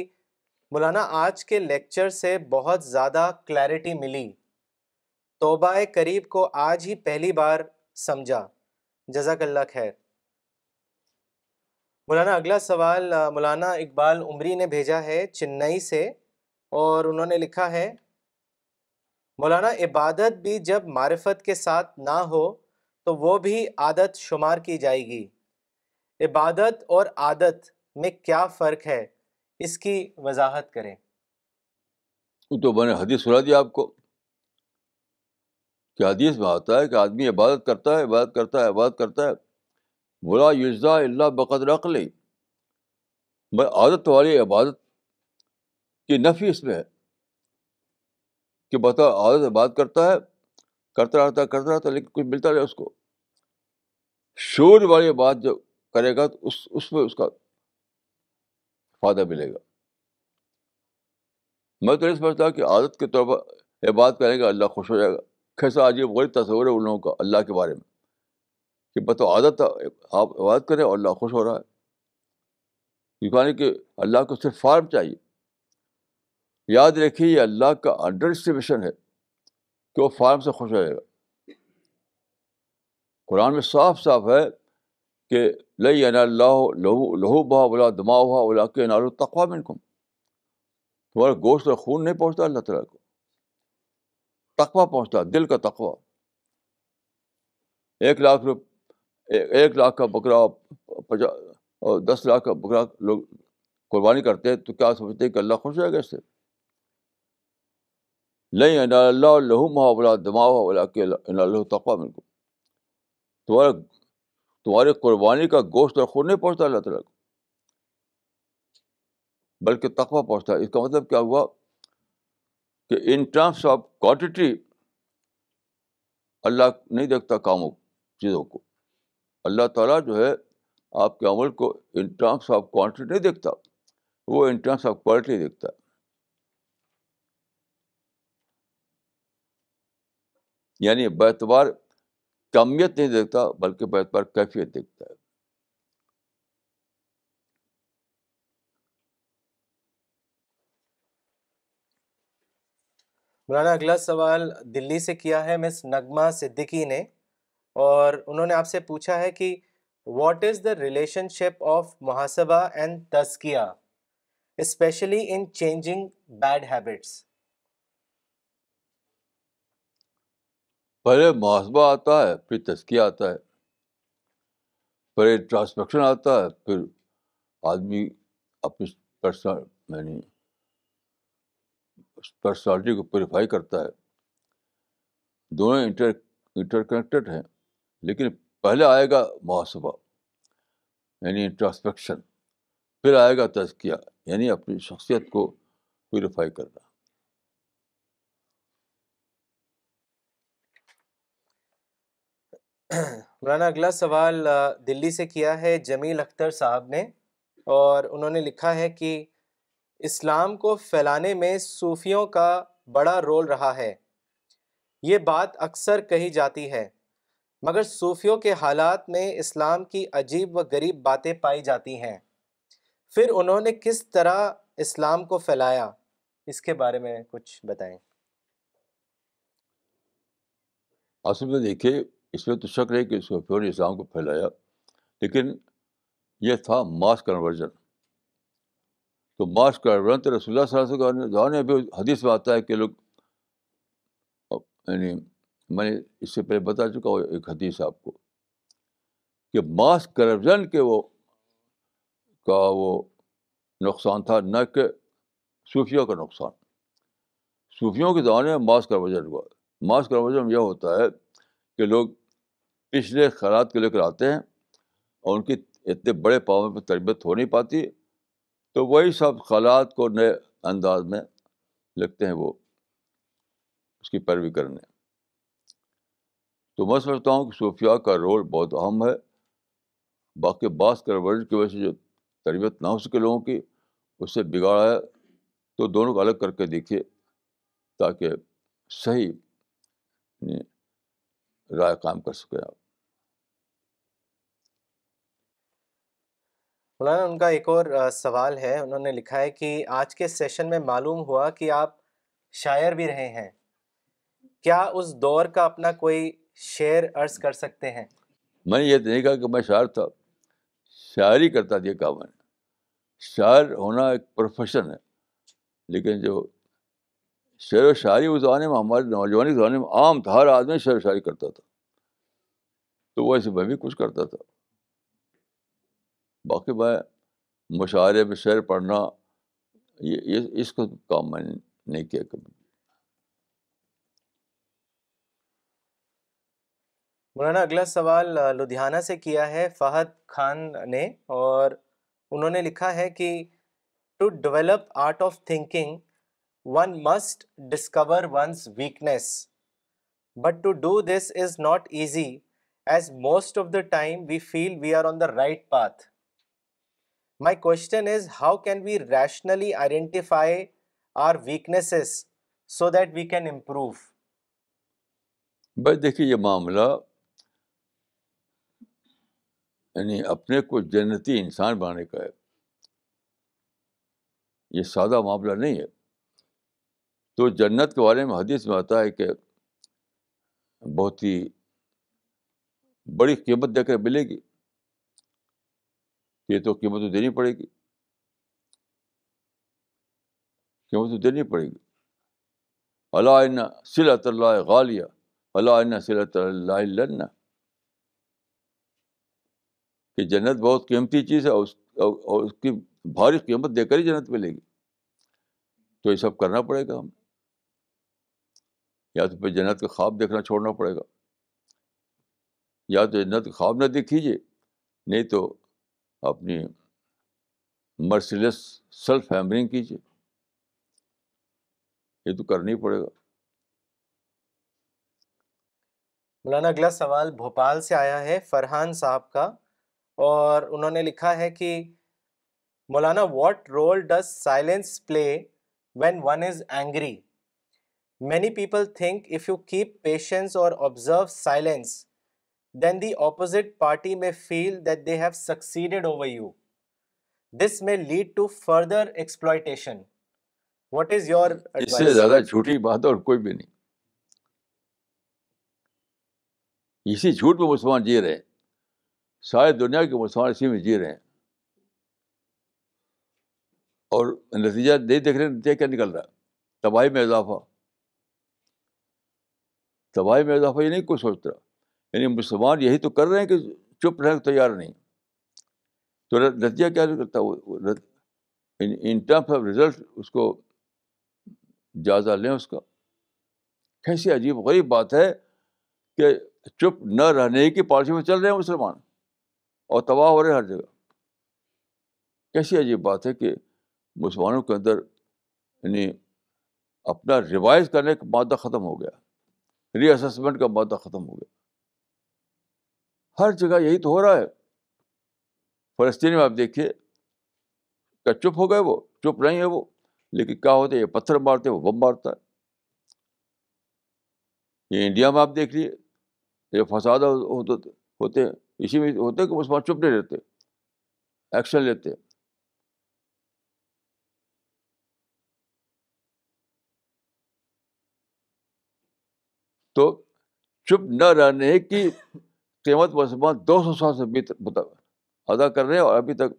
مولانا آج کے لیکچر سے بہت زیادہ کلیئرٹی ملی, توبہ قریب کو آج ہی پہلی بار سمجھا, جزاک اللہ خیر. مولانا اگلا سوال مولانا اقبال عمری نے بھیجا ہے چنئی سے, اور انہوں نے لکھا ہے مولانا عبادت بھی جب معرفت کے ساتھ نہ ہو تو وہ بھی عادت شمار کی جائے گی. عبادت اور عادت میں کیا فرق ہے, اس کی وضاحت کریں. تو میں نے حدیث سنا دیا آپ کو, کہ حدیث میں آتا ہے کہ آدمی عبادت کرتا ہے عبادت کرتا ہے عبادت کرتا ہے، ولا یجزا الا بقدر عقلہ، عادت والی عبادت کی نفی اس میں ہے کہ بتا عادت عبادت کرتا ہے، کرتا رہتا ہے لیکن کچھ ملتا نہیں اس کو. شعور والی بات جو کرے گا تو اس میں اس کا فائدہ ملے گا. میں تو نہیں سمجھتا کہ عادت کے طور پر عبادت کریں گا اللہ خوش ہو جائے گا. کیسا عجیب غریب تصور ہے ان لوگوں کا اللہ کے بارے میں کہ بتاؤ عادت آپ عبادت کریں اور اللہ خوش ہو رہا ہے. یعنی کہ اللہ کو صرف فارم چاہیے. یاد رکھیے یہ اللہ کا انڈر اسٹیمیشن ہے کہ وہ فارم سے خوش ہو جائے گا. قرآن میں صاف صاف ہے کہ لن ینال اللہ لحومھا ولا دماؤھا ولکن ینالہ التقوی منکم. تمہارا گوشت اور خون نہیں پہنچتا اللہ تعالیٰ کو، تقوی پہنچتا، دل کا تقوی. 1,00,000 کا بکرا اور 10 لاکھ کا بکرا لوگ قربانی کرتے ہیں تو کیا سمجھتے ہیں کہ اللہ خوش ہو جائے گا اس سے؟ لن ینال اللہ لحومھا ولا دماؤھا ولکن ینالہ التقوی منکم. تمہارے قربانی کا گوشت اور خون نہیں پہنچتا اللہ تعالیٰ کو، بلکہ تقوی پہنچتا ہے. اس کا مطلب کیا ہوا کہ ان ٹرمس آف کوانٹٹی اللہ نہیں دیکھتا کاموں چیزوں کو. اللہ تعالیٰ جو ہے آپ کے عمل کو ان ٹرمس آف کوانٹٹی نہیں دیکھتا، وہ ان ٹرمس آف کوالٹی دیکھتا ہے. یعنی باعتبار کمیت نہیں دیکھتا بلکہ باعتبار کیفیت دیکھتا ہے. مولانا اگلا سوال دلی سے کیا ہے مس نغمہ صدیقی نے، اور انہوں نے آپ سے پوچھا ہے کہ what is the relationship of محاسبہ اینڈ تزکیہ especially in changing bad habits. پہلے محاسبہ آتا ہے، پھر تزکیہ آتا ہے، پہلے ٹرانسپیکشن آتا ہے، پھر آدمی اپنی پرسنالٹی کو پیوریفائی کرتا ہے. دونوں انٹر کنیکٹڈ ہیں، لیکن پہلے آئے گا محاسبہ یعنی انٹراسپیکشن، پھر آئے گا تزکیہ یعنی اپنی شخصیت کو پیوریفائی کرنا. مولانا اگلا سوال دلی سے کیا ہے جمیل اختر صاحب نے، اور انہوں نے لکھا ہے کہ اسلام کو پھیلانے میں صوفیوں کا بڑا رول رہا ہے. یہ بات اکثر کہی جاتی ہے، مگر صوفیوں کے حالات میں اسلام کی عجیب و غریب باتیں پائی جاتی ہیں. پھر انہوں نے کس طرح اسلام کو پھیلایا، اس کے بارے میں کچھ بتائیں. اصل میں دیکھیے اس میں تو شک نہیں کہ صوفیوں نے اسلام کو پھیلایا، لیکن یہ تھا ماس کنورژن. تو ماس کنورژن تو رسول اللہ صلی اللہ علیہ وسلم کے زمانے میں بھی حدیث میں آتا ہے کہ لوگ، یعنی میں نے اس سے پہلے بتا چکا ہوں ایک حدیث آپ کو کہ ماس کنورژن کے وہ نقصان تھا، نہ کہ صوفیوں کا نقصان. صوفیوں کے زمانے میں ماس کنورژن ہوا. ماس کنورژن یہ ہوتا ہے کہ لوگ پچھلے خیالات کو لے کر آتے ہیں اور ان کی اتنے بڑے پاور پہ تربیت ہو نہیں پاتی، تو وہی سب خیالات کو نئے انداز میں لگتے ہیں وہ اس کی پیروی کرنے. تو میں سمجھتا ہوں کہ صوفیاء کا رول بہت اہم ہے. باقی بعض کنورژن کی وجہ سے جو تربیت نہ ہو سکے لوگوں کی، اس سے بگاڑا ہے. تو دونوں کو الگ کر کے دیکھیے تاکہ صحیح رائے قائم کر سکیں آپ. مولانا ان کا ایک اور سوال ہے، انہوں نے لکھا ہے کہ آج کے سیشن میں معلوم ہوا کہ آپ شاعر بھی رہے ہیں، کیا اس دور کا اپنا کوئی شعر عرض کر سکتے ہیں؟ میں نے یہ نہیں کہا کہ میں شاعر تھا، شاعری کرتا تھا. یہ کہا میں نے شاعر ہونا ایک پروفیشن ہے، لیکن جو شعر و شاعری اس زمانے میں ہمارے نوجوانی زمانے میں عام تھا، ہر آدمی شعر و شاعری کرتا تھا. تو ویسے میں بھی کچھ کرتا تھا. باقی میں مشاعرے میں شعر پڑھنا اس کو کام میں نے نہیں کیا کبھی. مولانا اگلا سوال لدھیانہ سے کیا ہے فہد خان نے، اور انہوں نے لکھا ہے کہ to develop art of thinking one must discover one's weakness, but to do this is not easy, as most of the time we feel we are on the right path. My question is, how can we rationally identify our weaknesses so that we can improve? بس دیکھیے یہ معاملہ یعنی اپنے کو جنتی انسان بنانے کا ہے، یہ سادہ معاملہ نہیں ہے. تو جنت کے بارے میں حدیث میں آتا ہے کہ بہت ہی بڑی قیمت دے کر ملے گی. یہ تو قیمت تو دینی پڑے گی، قیمت تو دینی پڑے گی. الا ان صلۃ اللہ غالیہ، الا ان صلۃ اللہ لن، کہ جنت بہت قیمتی چیز ہے، اور اس کی بھاری قیمت دے کر ہی جنت ملے گی. تو یہ سب کرنا پڑے گا ہم، یا تو پھر جنت کا خواب دیکھنا چھوڑنا پڑے گا، یا تو جنت کا خواب نہ دیکھیے، نہیں تو اپنی مرسیلیس سیلف ہیمرنگ کیجیے. یہ تو کرنا ہی پڑے گا. مولانا اگلا سوال بھوپال سے آیا ہے فرحان صاحب کا، اور انہوں نے لکھا ہے کہ مولانا what role does silence play when one is angry? Many people think if you keep patience اور observe silence, then the opposite party may feel that they have succeeded over you. This may lead to further exploitation. What is your اس سے advice? زیادہ جھوٹی بات اور کوئی بھی نہیں. اسی جھوٹ میں مسلمان جی رہے ہیں، ساری دنیا کے مسلمان اسی میں جی رہے ہیں، اور نتیجہ نہیں دیکھ رہے. نتیجہ کیا نکل رہا ہے؟ تباہی میں اضافہ. تباہی میں اضافہ یہ نہیں کوئی سوچتا. یعنی مسلمان یہی تو کر رہے ہیں کہ چپ رہنے کو تیار نہیں. تو نتیجہ کیا نکلتا ہے؟ ان ٹرمس آف ریزلٹ اس کو جائزہ لیں اس کا. کیسی عجیب غریب بات ہے کہ چپ نہ رہنے کی پالیسی میں چل رہے ہیں مسلمان، اور تباہ ہو رہے ہیں ہر جگہ. کیسی عجیب بات ہے کہ مسلمانوں کے اندر یعنی اپنا ریوائز کرنے کا مادہ ختم ہو گیا، ری اسسمنٹ کا مادہ ختم ہو گیا. ہر جگہ یہی تو ہو رہا ہے. فلسطین میں آپ دیکھیے کہ چپ ہو گئے، وہ چپ نہیں ہے وہ، لیکن کیا ہوتا ہے؟ یہ پتھر مارتے، وہ بم مارتا ہے. یہ انڈیا میں آپ دیکھ لیے، یہ فساد ہوتے ہیں، اسی میں ہوتے کہ مسلمان چپ نہیں رہتے، ایکشن لیتے. تو چپ نہ رہنے کی قیمت مسلمان 200 سال سے ادا کر رہے ہیں، اور ابھی تک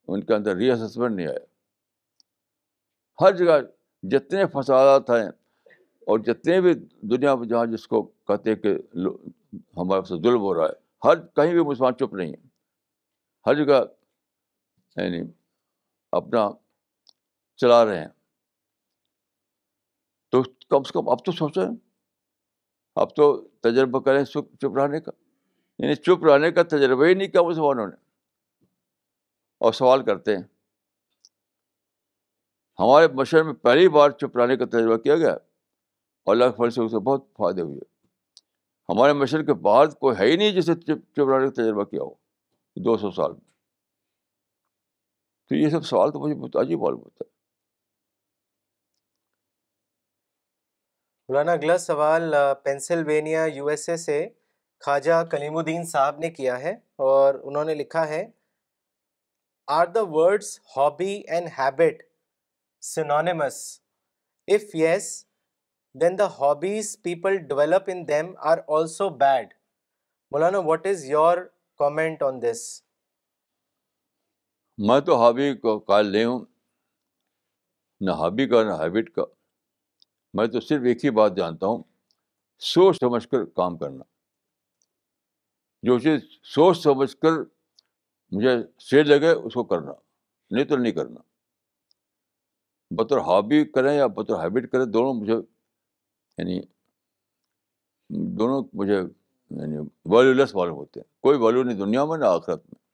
ان کے اندر ری اسسمنٹ نہیں آیا. ہر جگہ جتنے فسادات ہیں اور جتنے بھی دنیا میں جہاں جس کو کہتے ہیں کہ ہمارے سے ظلم ہو رہا ہے، ہر کہیں بھی مسلمان چپ نہیں ہے. ہر جگہ یعنی اپنا چلا رہے ہیں. تو کم سے کم اب تو سوچیں، اب تو تجربہ کریں چپ رہنے کا. یعنی چپ رہنے کا تجربہ ہی نہیں کیا مسلمانوں نے، اور سوال کرتے ہیں. ہمارے مشرق میں پہلی بار چپ رہنے کا تجربہ کیا گیا، اور اللہ کے فضل سے اسے بہت فائدے ہوئے. ہمارے مشرق کے باہر کوئی ہے ہی نہیں جسے چپ رہنے کا تجربہ کیا ہو 200 سال میں. تو یہ سب سوال تو مجھے بہت عجیب معلوم ہوتا ہے. مولانا اگلا سوال پینسلوینیا یو ایس اے سے خواجہ کلیم الدین صاحب نے کیا ہے، اور انہوں نے لکھا ہے are the words hobby and habit synonymous? If yes, then the hobbies people develop in them are also bad. Maulana, what is your comment on this? میں تو ہابی کو قائل نہیں ہوں، نہ ہابی کا نہ ہیبٹ کا. میں تو صرف ایک ہی بات جانتا ہوں، سوچ سمجھ کر کام کرنا. جو چیز سوچ سمجھ کر مجھے صحیح لگے اس کو کرنا، نہیں تو نہیں کرنا. بطور ہابی کریں یا بطور ہیبٹ کریں، دونوں مجھے یعنی ویلیو لیس معلوم ہوتے ہیں. کوئی ویلیو نہیں دنیا میں نہ آخرت میں.